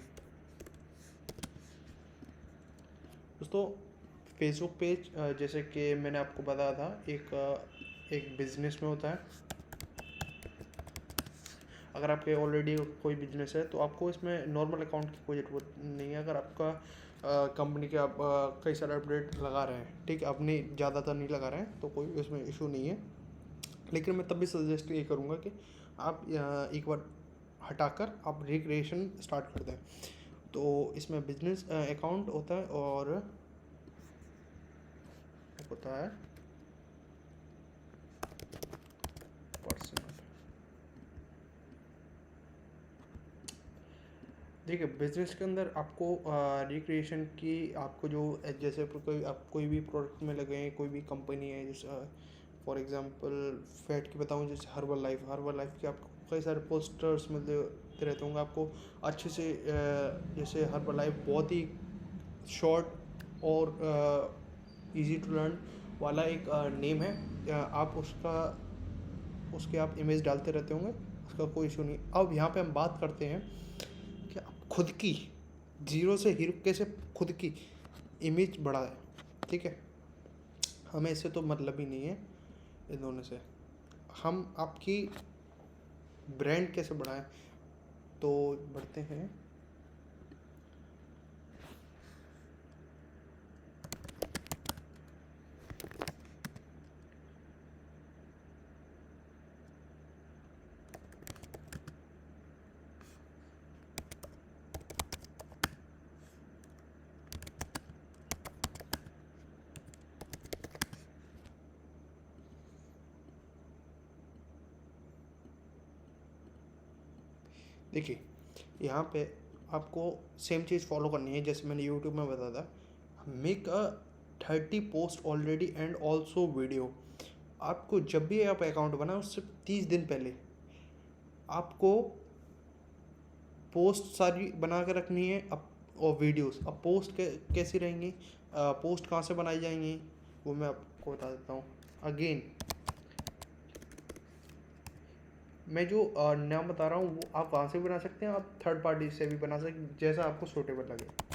दोस्तों, फेसबुक पेज जैसे कि मैंने आपको बताया था, एक बिजनेस में होता है। अगर आपके ऑलरेडी कोई बिजनेस है तो आपको इसमें नॉर्मल अकाउंट की कोई ज़रूरत नहीं है। अगर आपका कंपनी के आप कई सारे अपडेट लगा रहे हैं, ठीक है, अपनी ज़्यादातर नहीं लगा रहे हैं तो कोई इसमें इशू नहीं है। लेकिन मैं तब भी सजेस्ट ये करूँगा कि आप एक बार हटाकर आप रिक्रिएशन स्टार्ट कर दें। तो इसमें बिजनेस अकाउंट होता है और होता है पर्सनल। देखिए, बिजनेस के अंदर आपको रिक्रिएशन की, आपको जो जैसे आप कोई भी प्रोडक्ट में लगे हैं, कोई भी कंपनी है, जैसे फॉर एग्जांपल फैट की बताऊं, जैसे हर्बल लाइफ के आपको कई सारे पोस्टर्स मिलते रहते होंगे आपको अच्छे से। जैसे हर्बल लाइफ बहुत ही शॉर्ट और इजी टू लर्न वाला एक नेम है। आप उसके आप इमेज डालते रहते होंगे, उसका कोई इशू नहीं। अब यहाँ पे हम बात करते हैं कि आप खुद की जीरो से हीरो कैसे खुद की इमेज बढ़ाए। ठीक है, हमें इससे तो मतलब ही नहीं है इन दोनों से। हम आपकी ब्रांड कैसे बढ़ाएं, तो बढ़ते हैं। देखिए, यहाँ पे आपको सेम चीज़ फॉलो करनी है जैसे मैंने यूट्यूब में बताया था। Make a 30 post already and also video. आपको जब भी आप अकाउंट बनाए उससे 30 दिन पहले आपको पोस्ट सारी बना के रखनी है। अब और वीडियोस, अब पोस्ट कैसी रहेंगी, पोस्ट कहाँ से बनाई जाएंगी वो मैं आपको बता देता हूँ। अगेन मैं जो नाम बता रहा हूँ वो आप वहाँ से भी बना सकते हैं, आप थर्ड पार्टी से भी बना सकते हैं, जैसा आपको सूटेबल लगे।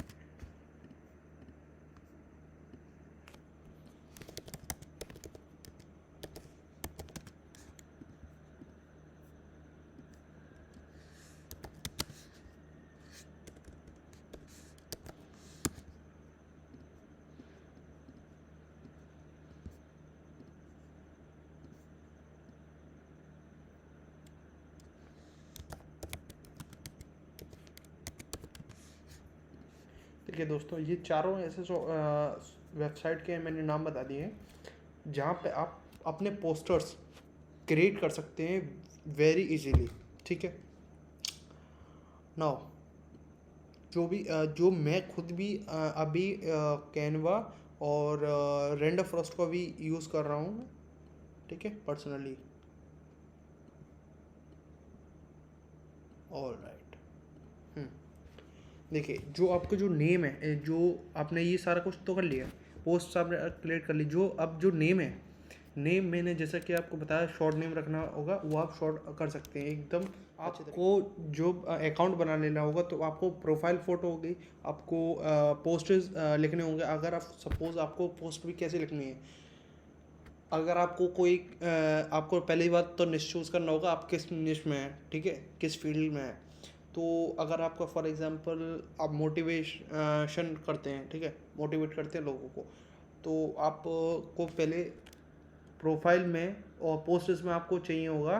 ठीक है दोस्तों, ये चारों ऐसे वेबसाइट के मैंने नाम बता दिए हैं जहाँ पे आप अपने पोस्टर्स क्रिएट कर सकते हैं वेरी इजीली। ठीक है, नाउ जो मैं खुद भी अभी कैनवा और रेंडर फ्रॉस्ट को भी यूज़ कर रहा हूँ। ठीक है, पर्सनली। All right. देखिए, जो आपका जो नेम है, जो आपने ये सारा कुछ तो कर लिया, पोस्ट आपने क्रिएट कर ली, जो अब जो नेम है, नेम मैंने जैसा कि आपको बताया शॉर्ट नेम रखना होगा, वो आप शॉर्ट कर सकते हैं एकदम। आपको जो अकाउंट बना लेना होगा तो आपको प्रोफाइल फ़ोटो होगी, आपको पोस्टर्स लिखने होंगे। अगर आप सपोज़ आपको पोस्ट भी कैसे लिखनी है, अगर आपको कोई आपको पहली बात तो निश चूज़ करना होगा आप किस निश में है। ठीक है, किस फील्ड में है। तो अगर आपका फॉर एग्जांपल आप मोटिवेशन करते हैं, ठीक है, मोटिवेट करते हैं लोगों को, तो आपको पहले प्रोफाइल में और पोस्टर्स में आपको चाहिए होगा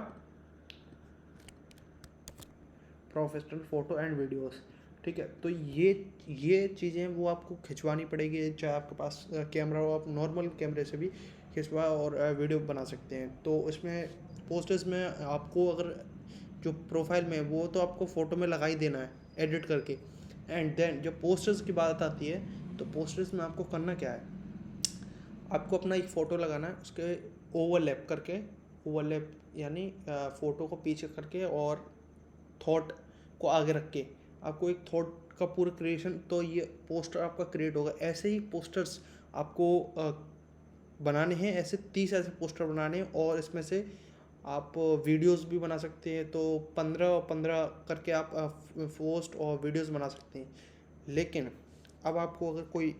प्रोफेशनल फ़ोटो एंड वीडियोस। ठीक है, तो ये चीज़ें वो आपको खिंचवानी पड़ेगी, चाहे आपके पास कैमरा हो, आप नॉर्मल कैमरे से भी खिंचवा और वीडियो बना सकते हैं। तो इसमें पोस्टर्स में आपको अगर जो प्रोफाइल में वो तो आपको फ़ोटो में लगा ही देना है एडिट करके। एंड देन जब पोस्टर्स की बात आती है तो पोस्टर्स में आपको करना क्या है, आपको अपना एक फ़ोटो लगाना है, उसके ओवरलैप करके, ओवरलैप यानी फ़ोटो को पीछे करके और थॉट को आगे रख के आपको एक थॉट का पूरा क्रिएशन, तो ये पोस्टर आपका क्रिएट होगा। ऐसे ही पोस्टर्स आपको बनाने हैं, ऐसे 30 ऐसे पोस्टर बनाने हैं, और इसमें से आप वीडियोस भी बना सकते हैं। तो 15 करके आप पोस्ट और वीडियोस बना सकते हैं। लेकिन अब आपको अगर कोई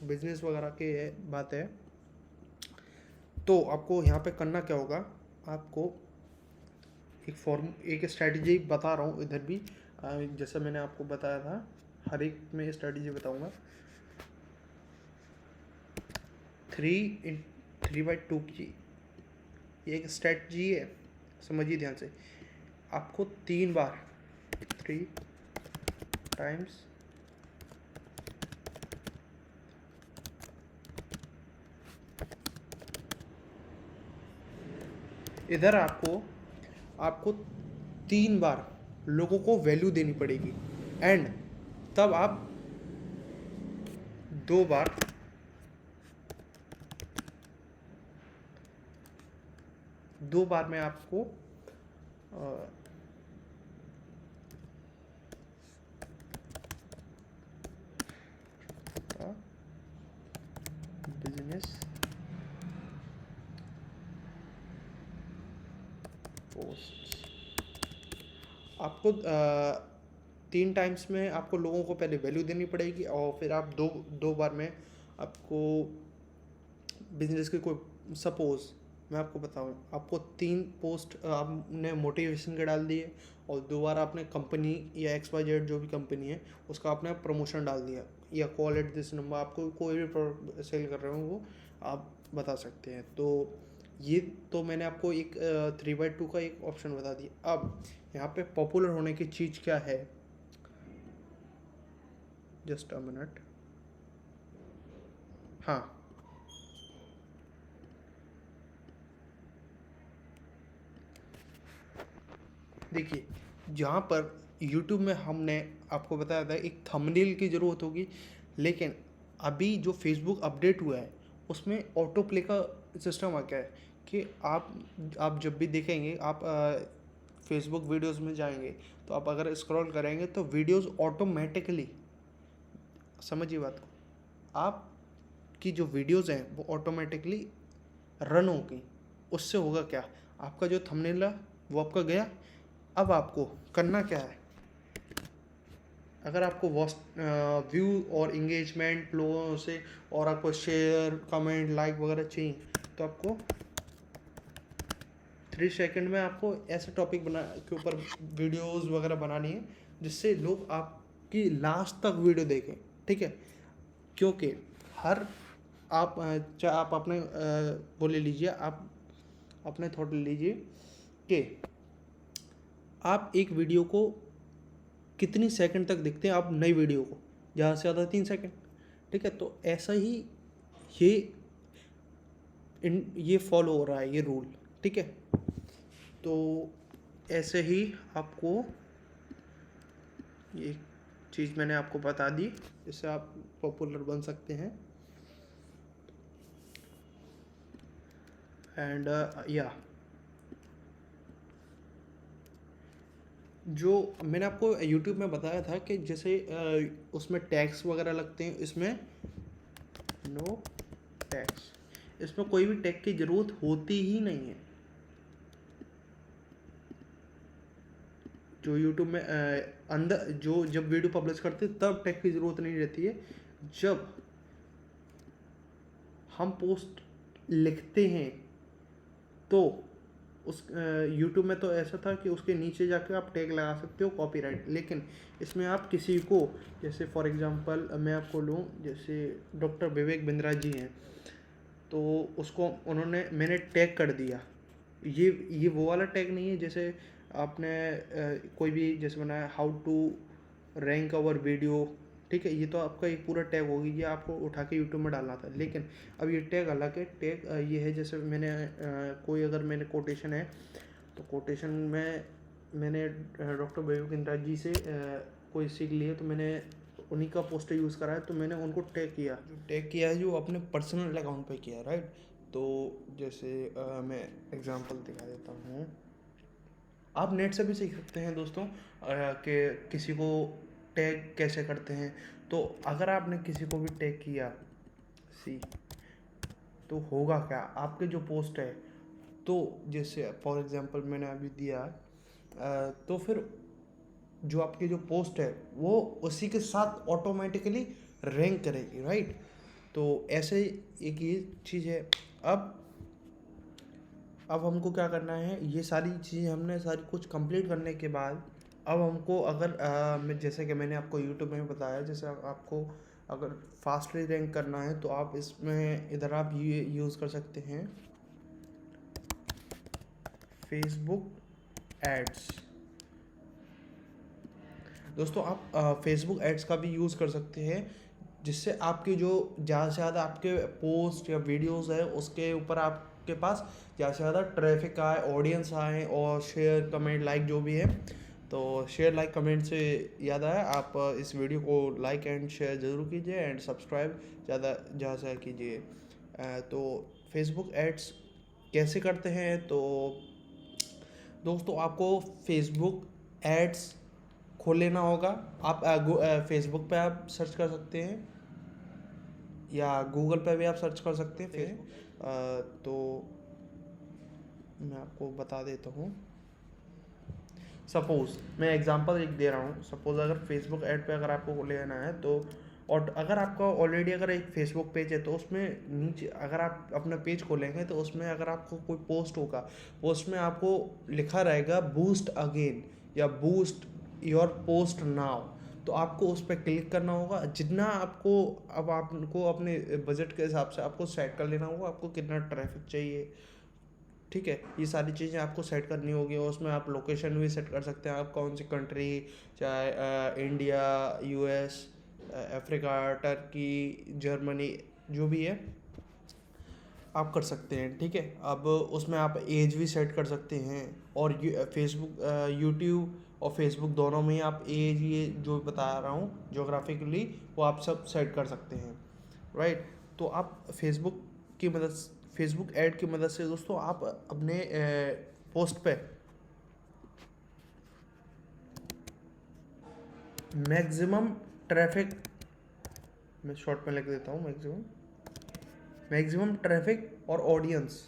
बिजनेस वगैरह की बात है तो आपको यहाँ पे करना क्या होगा, आपको एक स्ट्रैटेजी बता रहा हूँ इधर भी, जैसा मैंने आपको बताया था, हर एक में स्ट्रैटेजी बताऊँगा। 3x2 की ये एक स्ट्रैटेजी है, समझिए ध्यान से। आपको 3 बार 3 टाइम्स इधर आपको 3 बार लोगों को वैल्यू देनी पड़ेगी। एंड तब आप 2 बार में आपको बिजनेस पोस्ट आपको 3 टाइम्स में आपको लोगों को पहले वैल्यू देनी पड़ेगी, और फिर आप दो बार में आपको बिजनेस के कोई, सपोज़ मैं आपको बताऊं, आपको 3 पोस्ट आपने मोटिवेशन के डाल दिए, और 2 बार आपने कंपनी या XYZ जो भी कंपनी है उसका आपने प्रमोशन डाल दिया, या कॉल एट दिस नंबर, आपको कोई भी प्रोडक्ट सेल कर रहे हो वो आप बता सकते हैं। तो ये तो मैंने आपको एक 3x2 का एक ऑप्शन बता दिया। अब यहाँ पे पॉपुलर होने की चीज़ क्या है, जस्ट अ मिनट। हाँ, देखिए, जहाँ पर YouTube में हमने आपको बताया था एक थंबनेल की ज़रूरत होगी, लेकिन अभी जो फेसबुक अपडेट हुआ है उसमें ऑटो प्ले का सिस्टम आ गया है कि आप जब भी देखेंगे, आप फेसबुक वीडियोस में जाएंगे तो आप अगर स्क्रॉल करेंगे तो वीडियोस ऑटोमेटिकली, समझिए बात को, आपकी जो वीडियोस हैं वो ऑटोमेटिकली रन होगी। उससे होगा क्या, आपका जो थंबनेल है वो आपका गया। अब आपको करना क्या है, अगर आपको व्यू और इंगेजमेंट लोगों से, और आपको शेयर कमेंट लाइक वगैरह चाहिए, तो आपको 3 सेकंड में आपको ऐसे टॉपिक बना के ऊपर वीडियोस वगैरह बनानी है जिससे लोग आपकी लास्ट तक वीडियो देखें, ठीक है। क्योंकि हर आप चाहे आप अपने वो ले लीजिए, आप अपने थॉट ले लीजिए कि आप एक वीडियो को कितनी सेकंड तक देखते हैं, आप नई वीडियो को ज़्यादा से ज़्यादा 3 सेकंड, ठीक है। तो ऐसा ही ये ये फॉलो हो रहा है ये रूल, ठीक है। तो ऐसे ही आपको ये चीज़ मैंने आपको बता दी, इससे आप पॉपुलर बन सकते हैं। एंड या जो मैंने आपको यूट्यूब में बताया था कि जैसे उसमें टैक्स वगैरह लगते हैं, इसमें नो टैक्स, इसमें कोई भी टैग की ज़रूरत होती ही नहीं है। जो यूट्यूब में अंदर जो जब वीडियो पब्लिश करते हैं तब टैग की ज़रूरत नहीं रहती है। जब हम पोस्ट लिखते हैं तो उस यूट्यूब में तो ऐसा था कि उसके नीचे जाके आप टैग लगा सकते हो कॉपीराइट, लेकिन इसमें आप किसी को, जैसे फॉर एग्जांपल मैं आपको लूँ, जैसे डॉक्टर विवेक बिंद्रा जी हैं, तो उसको मैंने टैग कर दिया। ये वो वाला टैग नहीं है जैसे आपने कोई भी जैसे बनाया how to rank our video, ठीक है, ये तो आपका एक पूरा टैग होगी, ये आपको उठा के यूट्यूब में डालना था। लेकिन अब ये टैग अलग है। टैग ये है जैसे मैंने कोई अगर मैंने कोटेशन है तो कोटेशन में मैंने डॉक्टर विवेक बिंद्रा जी से कोई सीख ली है, तो मैंने उन्हीं का पोस्टर यूज़ करा है, तो मैंने उनको टैग किया है जो अपने पर्सनल अकाउंट पे किया है, राइट। तो जैसे मैं एग्जांपल दिखा देता हूँ, आप नेट से भी सीख सकते हैं दोस्तों कि किसी को टैग कैसे करते हैं। तो अगर आपने किसी को भी टैग किया तो होगा क्या, आपके जो पोस्ट है, तो जैसे फॉर एग्जांपल मैंने अभी दिया तो फिर जो आपकी जो पोस्ट है वो उसी के साथ ऑटोमेटिकली रैंक करेगी, राइट। तो ऐसे एक ये चीज़ है। अब हमको क्या करना है, ये सारी चीज़ें हमने सारी कुछ कंप्लीट करने के बाद अब हमको अगर मैं जैसे कि मैंने आपको यूट्यूब में बताया, जैसे आपको अगर फास्टली रैंक करना है तो आप इसमें इधर आप ये यूज़ कर सकते हैं फेसबुक एड्स। दोस्तों आप फेसबुक एड्स का भी यूज़ कर सकते हैं, जिससे आपके जो ज़्यादा से ज़्यादा आपके पोस्ट या वीडियोस है उसके ऊपर आपके पास ज़्यादा से ज़्यादा ट्रैफिक आए, ऑडियंस आए, और शेयर कमेंट लाइक जो भी है। तो शेयर लाइक कमेंट से याद आया, आप इस वीडियो को लाइक एंड शेयर ज़रूर कीजिए एंड सब्सक्राइब ज़्यादा से कीजिए। तो फेसबुक एड्स कैसे करते हैं, तो दोस्तों आपको फेसबुक एड्स खोल लेना होगा। आप फेसबुक पे आप सर्च कर सकते हैं या गूगल पे भी आप सर्च कर सकते हैं फेसबुक। तो मैं आपको बता देता हूँ, सपोज़ मैं एग्जांपल एक दे रहा हूँ। सपोज़ अगर फेसबुक ऐड पे अगर आपको लेना है तो, और अगर आपका ऑलरेडी अगर एक फेसबुक पेज है तो उसमें नीचे अगर आप अपना पेज खोलेंगे तो उसमें अगर आपको कोई पोस्ट होगा, पोस्ट में आपको लिखा रहेगा बूस्ट अगेन या बूस्ट योर पोस्ट नाउ। तो आपको उस पर क्लिक करना होगा। जितना आपको, अब आपको अपने बजट के हिसाब से आपको सेट कर लेना होगा, आपको कितना ट्रैफिक चाहिए, ठीक है। ये सारी चीज़ें आपको सेट करनी होगी, और उसमें आप लोकेशन भी सेट कर सकते हैं, आप कौन सी कंट्री, चाहे India, US, Africa, Turkey, Germany, जो भी है आप कर सकते हैं, ठीक है। अब उसमें आप एज भी सेट कर सकते हैं, और फेसबुक यूट्यूब और फेसबुक दोनों में ही आप एज, ये जो बता रहा हूँ जोग्राफिकली, वो आप सब सेट कर सकते हैं। राइट। तो आप फेसबुक ऐड की मदद से दोस्तों आप अपने पोस्ट पे मैक्सिमम ट्रैफिक, मैं शॉर्ट में लिख देता हूँ, मैक्सिमम ट्रैफिक और ऑडियंस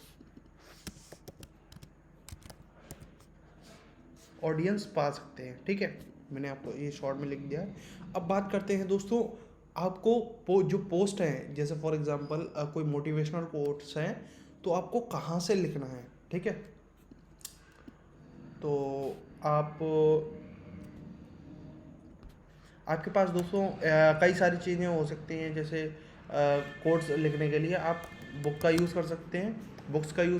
पा सकते हैं। ठीक है, मैंने आपको ये शॉर्ट में लिख दिया है। अब बात करते हैं दोस्तों, आपको जो पोस्ट हैं, जैसे फॉर एग्जांपल कोई मोटिवेशनल कोट्स हैं, तो आपको कहाँ से लिखना है। ठीक है, तो आप आपके पास दोस्तों कई सारी चीज़ें हो सकती हैं, जैसे कोड्स लिखने के लिए आप बुक्स का यूज़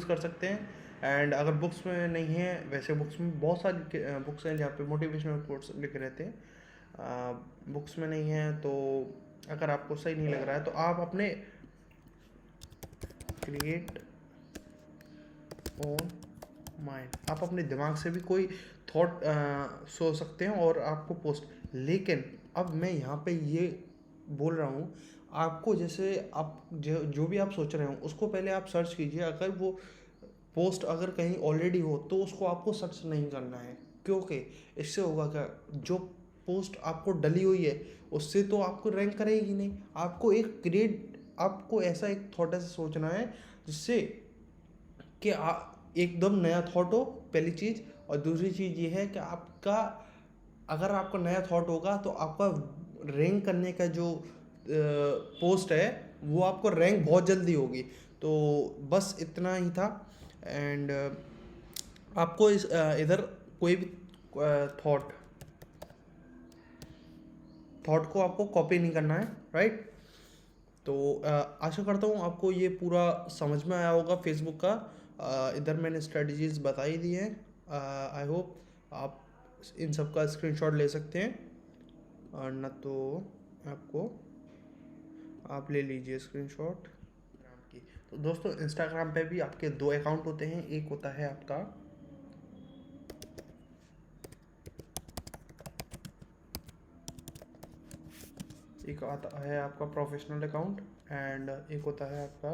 कर सकते हैं। एंड अगर बुक्स में नहीं है, वैसे बुक्स में बहुत सारी बुक्स हैं जहाँ पे मोटिवेशनल कोट्स लिखे रहते हैं। बुक्स में नहीं है तो अगर आपको सही नहीं लग रहा है तो आप अपने क्रिएट ऑन माइंड, आप अपने दिमाग से भी कोई थॉट सोच सकते हैं और आपको पोस्ट। लेकिन अब मैं यहाँ पे ये बोल रहा हूँ आपको, जैसे आप जो भी आप सोच रहे हो उसको पहले आप सर्च कीजिए। अगर वो पोस्ट अगर कहीं ऑलरेडी हो तो उसको आपको सर्च नहीं करना है, क्योंकि इससे होगा क्या, जो पोस्ट आपको डली हुई है उससे तो आपको रैंक करेगी नहीं। आपको ऐसा एक थॉट ऐसे सोचना है जिससे कि एकदम नया थॉट हो, पहली चीज़। और दूसरी चीज़ ये है कि अगर आपका नया थॉट होगा तो आपका रैंक करने का जो पोस्ट है वो आपको रैंक बहुत जल्दी होगी। तो बस इतना ही था। एंड आपको इधर कोई भी थॉट थॉट को आपको कॉपी नहीं करना है, राइट। तो आशा करता हूँ आपको ये पूरा समझ में आया होगा फेसबुक का। इधर मैंने स्ट्रेटजीज बताई दी हैं। आई होप आप इन सब का स्क्रीनशॉट ले सकते हैं, और न तो आपको आप ले लीजिए स्क्रीनशॉट की। तो दोस्तों इंस्टाग्राम पे भी आपके दो अकाउंट होते हैं। एक होता है आपका एक आता है आपका प्रोफेशनल अकाउंट, एंड एक होता है आपका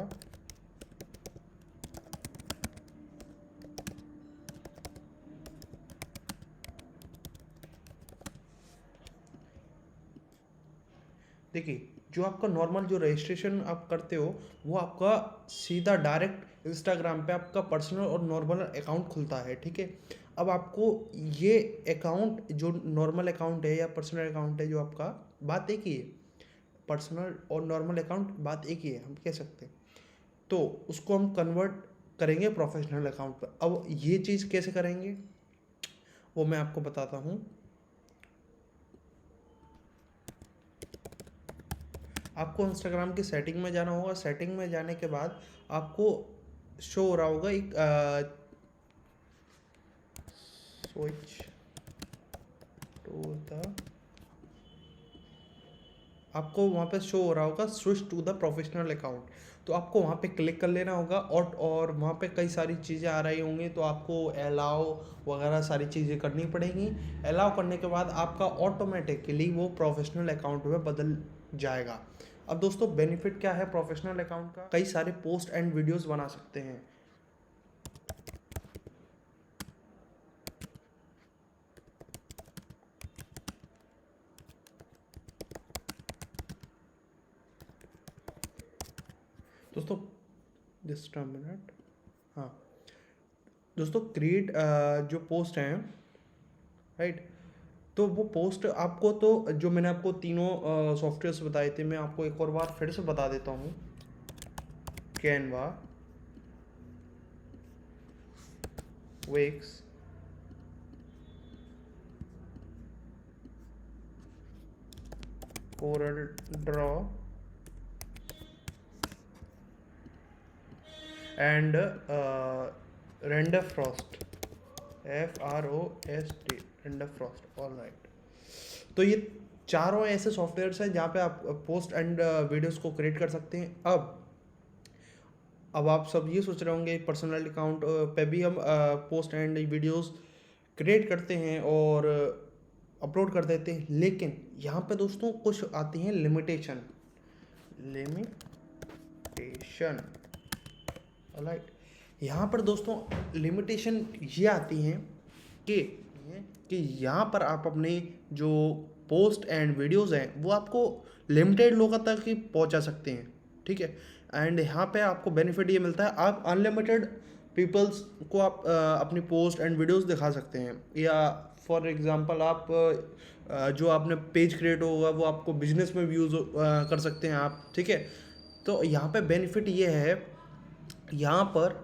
देखिए, जो आपका नॉर्मल जो रजिस्ट्रेशन आप करते हो वो आपका सीधा डायरेक्ट इंस्टाग्राम पे आपका पर्सनल और नॉर्मल अकाउंट खुलता है। ठीक है, अब आपको ये अकाउंट जो नॉर्मल अकाउंट है या पर्सनल अकाउंट है, जो आपका बात एक ही है, पर्सनल और नॉर्मल अकाउंट बात एक ही है, हम कह सकते हैं। तो उसको हम कन्वर्ट करेंगे प्रोफेशनल अकाउंट पर। अब ये चीज़ कैसे करेंगे वो मैं आपको बताता हूँ। आपको इंस्टाग्राम की सेटिंग में जाना होगा। सेटिंग में जाने के बाद आपको शो हो रहा होगा एक स्विच टू द, आपको वहाँ पे शो हो रहा होगा switch to the professional account. तो आपको वहाँ पे क्लिक कर लेना होगा, और वहाँ पे कई सारी चीज़ें आ रही होंगी, तो आपको अलाउ वगैरह सारी चीज़ें करनी पड़ेंगी। अलाउ करने के बाद आपका ऑटोमेटिकली वो प्रोफेशनल अकाउंट में बदल जाएगा। अब दोस्तों बेनिफिट क्या है प्रोफेशनल अकाउंट का, कई सारे पोस्ट एंड वीडियोस बना सकते हैं। दोस्तों जस्ट अ मिनट, हाँ दोस्तों, क्रिएट जो पोस्ट हैं, राइट, तो वो पोस्ट आपको, तो जो मैंने आपको तीनों सॉफ्टवेयर्स बताए थे, मैं आपको एक और बार फिर से बता देता हूँ। Canva, Wix, Corel Draw and Render Frost, FROST, Render Frost. All right, तो ये चारों ऐसे सॉफ्टवेयर्स हैं जहाँ पे आप पोस्ट एंड वीडियोस को क्रिएट कर सकते हैं। अब आप सब ये सोच रहे होंगे पर्सनल अकाउंट पे भी हम पोस्ट एंड वीडियोस क्रिएट करते हैं और अपलोड कर देते हैं, लेकिन यहाँ पे दोस्तों कुछ आती हैं लिमिटेशन। लिमिटेशन। राइट, यहाँ पर दोस्तों लिमिटेशन ये आती हैं कि यहाँ पर आप अपने जो पोस्ट एंड वीडियोस हैं वो आपको लिमिटेड लोगों तक ही पहुँचा सकते हैं, ठीक है। एंड यहाँ पे आपको बेनिफिट ये मिलता है, आप अनलिमिटेड पीपल्स को आप अपनी पोस्ट एंड वीडियोस दिखा सकते हैं। या फॉर एग्जांपल आप जो आपने पेज क्रिएट होगा वो आपको बिजनेस में भी यूज़ कर सकते हैं आप, ठीक है। तो यहाँ पे बेनिफिट ये है, यहाँ पर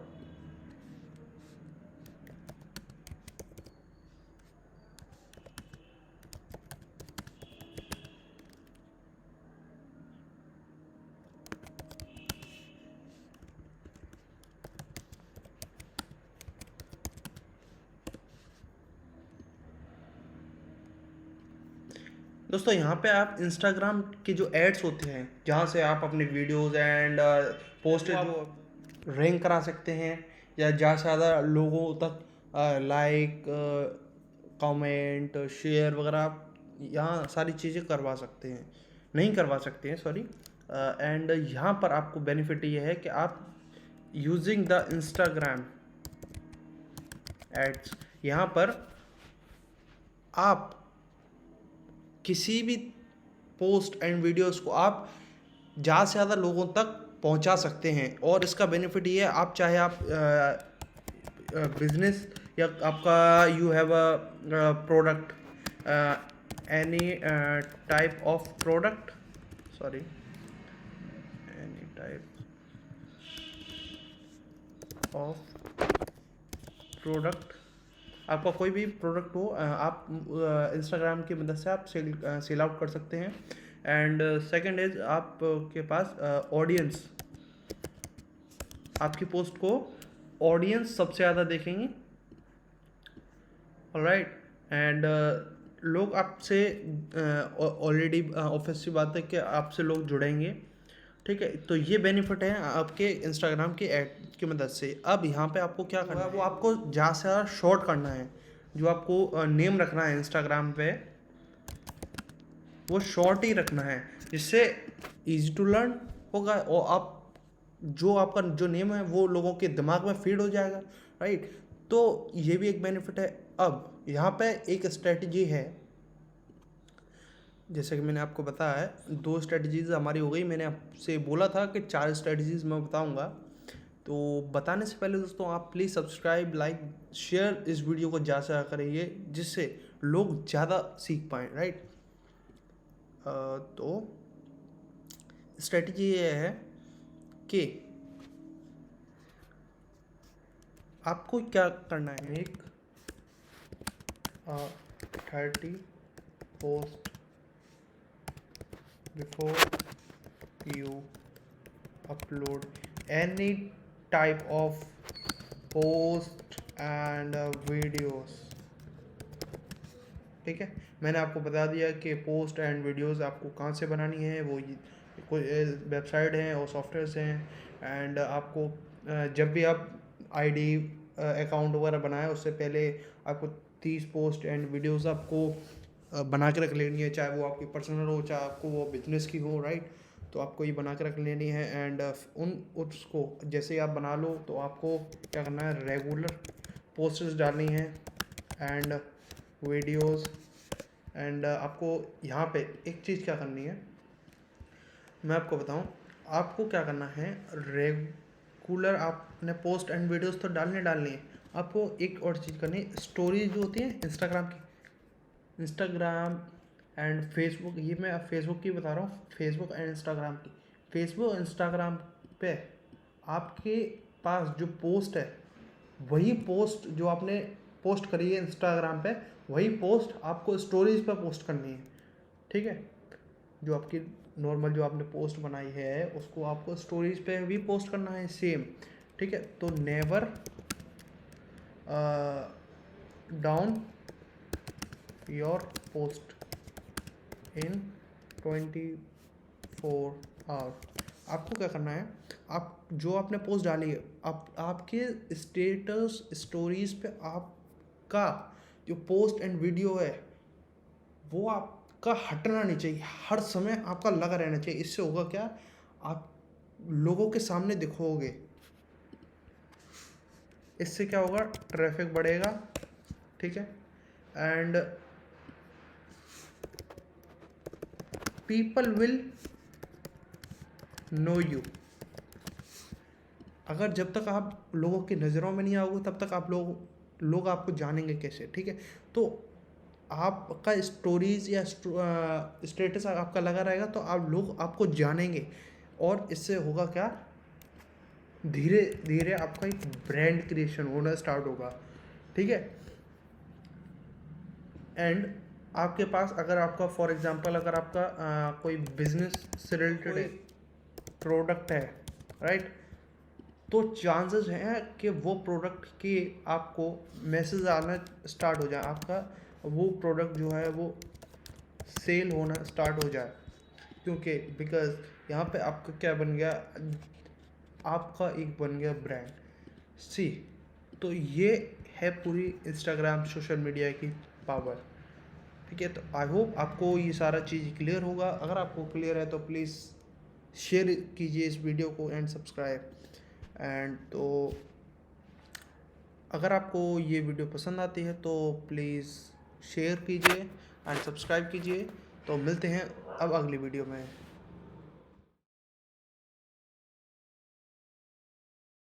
दोस्तों यहाँ पे आप इंस्टाग्राम के जो एड्स होते हैं जहाँ से आप अपने वीडियोस एंड पोस्ट जो रैंक करा सकते हैं या ज़्यादा से ज़्यादा लोगों तक लाइक कमेंट शेयर वगैरह आप यहाँ सारी चीज़ें करवा सकते हैं, नहीं करवा सकते हैं सॉरी। एंड यहाँ पर आपको बेनिफिट ये है कि आप यूजिंग द इंस्टाग्राम एड्स, यहाँ पर आप किसी भी पोस्ट एंड वीडियोस को आप ज़्यादा से ज़्यादा लोगों तक पहुंचा सकते हैं। और इसका बेनिफिट ये है, आप चाहे आप बिजनेस या आपका you have a product, any type of product, sorry any type of product, आपका कोई भी प्रोडक्ट हो आप इंस्टाग्राम की मदद से आप सेल आउट कर सकते हैं। एंड सेकंड इज आपके पास ऑडियंस, आपकी पोस्ट को ऑडियंस सबसे ज़्यादा देखेंगे, ऑलराइट। एंड लोग आपसे ऑलरेडी ऑब्वियस सी बात है कि आपसे लोग जुड़ेंगे, ठीक है। तो ये बेनिफिट है आपके इंस्टाग्राम की ऐड की मदद से। अब यहाँ पे आपको क्या करना है, वो आपको ज़्यादा से ज़्यादा शॉर्ट करना है, जो आपको नेम रखना है इंस्टाग्राम पे वो शॉर्ट ही रखना है, जिससे इजी टू लर्न होगा और आप जो आपका जो नेम है वो लोगों के दिमाग में फीड हो जाएगा, राइट। तो ये भी एक बेनिफिट है। अब यहाँ पे एक स्ट्रेटजी है, जैसे कि मैंने आपको बताया है 2 स्ट्रेटजीज़ हमारी हो गई। मैंने आपसे बोला था कि 4 स्ट्रेटजीज़ मैं बताऊंगा। तो बताने से पहले दोस्तों आप प्लीज़ सब्सक्राइब, लाइक, शेयर इस वीडियो को ज़्यादा से ज़्यादा करिए, जिससे लोग ज़्यादा सीख पाएँ, राइट। तो स्ट्रेटजी ये है कि आपको क्या करना है, make 30 post before you upload any type of post and videos, ठीक है। मैंने आपको बता दिया कि पोस्ट एंड वीडियोस आपको कहाँ से बनानी है, वो कोई वेबसाइट हैं और सॉफ्टवेयर्स हैं। एंड आपको जब भी आप आईडी अकाउंट वगैरह बनाए उससे पहले आपको 30 पोस्ट एंड वीडियोस आपको बना के रख लेनी है, चाहे वो आपकी पर्सनल हो चाहे आपको वो बिजनेस की हो, राइट। तो आपको ये बना के रख लेनी है। एंड उसको जैसे ही आप बना लो तो आपको क्या करना है, रेगुलर पोस्ट्स डालनी है एंड वीडियोस। एंड आपको यहाँ पे एक चीज़ क्या करनी है, मैं आपको बताऊँ, आपको क्या करना है, रेगुलर आपने पोस्ट एंड वीडियोस तो डालनी है, आपको एक और चीज़ करनी है, स्टोरी जो होती है इंस्टाग्राम एंड फेसबुक, ये मैं फेसबुक की बता रहा हूँ, फेसबुक एंड इंस्टाग्राम की। फेसबुक इंस्टाग्राम पे आपके पास जो पोस्ट है वही पोस्ट जो आपने पोस्ट करी है इंस्टाग्राम पे, वही पोस्ट आपको स्टोरीज पे पोस्ट करनी है, ठीक है। जो आपकी नॉर्मल जो आपने पोस्ट बनाई है उसको आपको स्टोरीज पे भी पोस्ट करना है सेम, ठीक है। तो never down your post in 24 hour. आपको क्या करना है, आप जो आपने पोस्ट डाली है आपके स्टेटस स्टोरीज पे आपका जो पोस्ट एंड वीडियो है वो आपका हटना नहीं चाहिए, हर समय आपका लगा रहना चाहिए। इससे होगा क्या, आप लोगों के सामने दिखोगे, इससे क्या होगा, ट्रैफिक बढ़ेगा, ठीक है, and people will know you. अगर जब तक आप लोगों की नज़रों में नहीं आओगे तब तक लोग आपको जानेंगे कैसे, ठीक है। तो आपका स्टोरीज या स्टेटस आपका लगा रहेगा तो लोग आपको जानेंगे, और इससे होगा क्या, धीरे धीरे आपका एक ब्रांड क्रिएशन होना स्टार्ट होगा, ठीक है। एंड आपके पास अगर आपका फॉर एग्जांपल अगर आपका कोई बिजनेस से रिलेटेड है, प्रोडक्ट है, राइट, तो चांसेस हैं कि वो प्रोडक्ट की आपको मैसेज आना स्टार्ट हो जाए, आपका वो प्रोडक्ट जो है वो सेल होना स्टार्ट हो जाए, क्योंकि बिकॉज यहाँ पे आपका क्या बन गया, आपका एक बन गया ब्रांड। सी, तो ये है पूरी इंस्टाग्राम सोशल मीडिया की पावर, ठीक है। तो आई होप आपको ये सारा चीज़ क्लियर होगा। अगर आपको क्लियर है तो प्लीज़ शेयर कीजिए इस वीडियो को एंड सब्सक्राइब। एंड तो अगर आपको ये वीडियो पसंद आती है तो प्लीज़ शेयर कीजिए एंड सब्सक्राइब कीजिए। तो मिलते हैं अब अगली वीडियो में।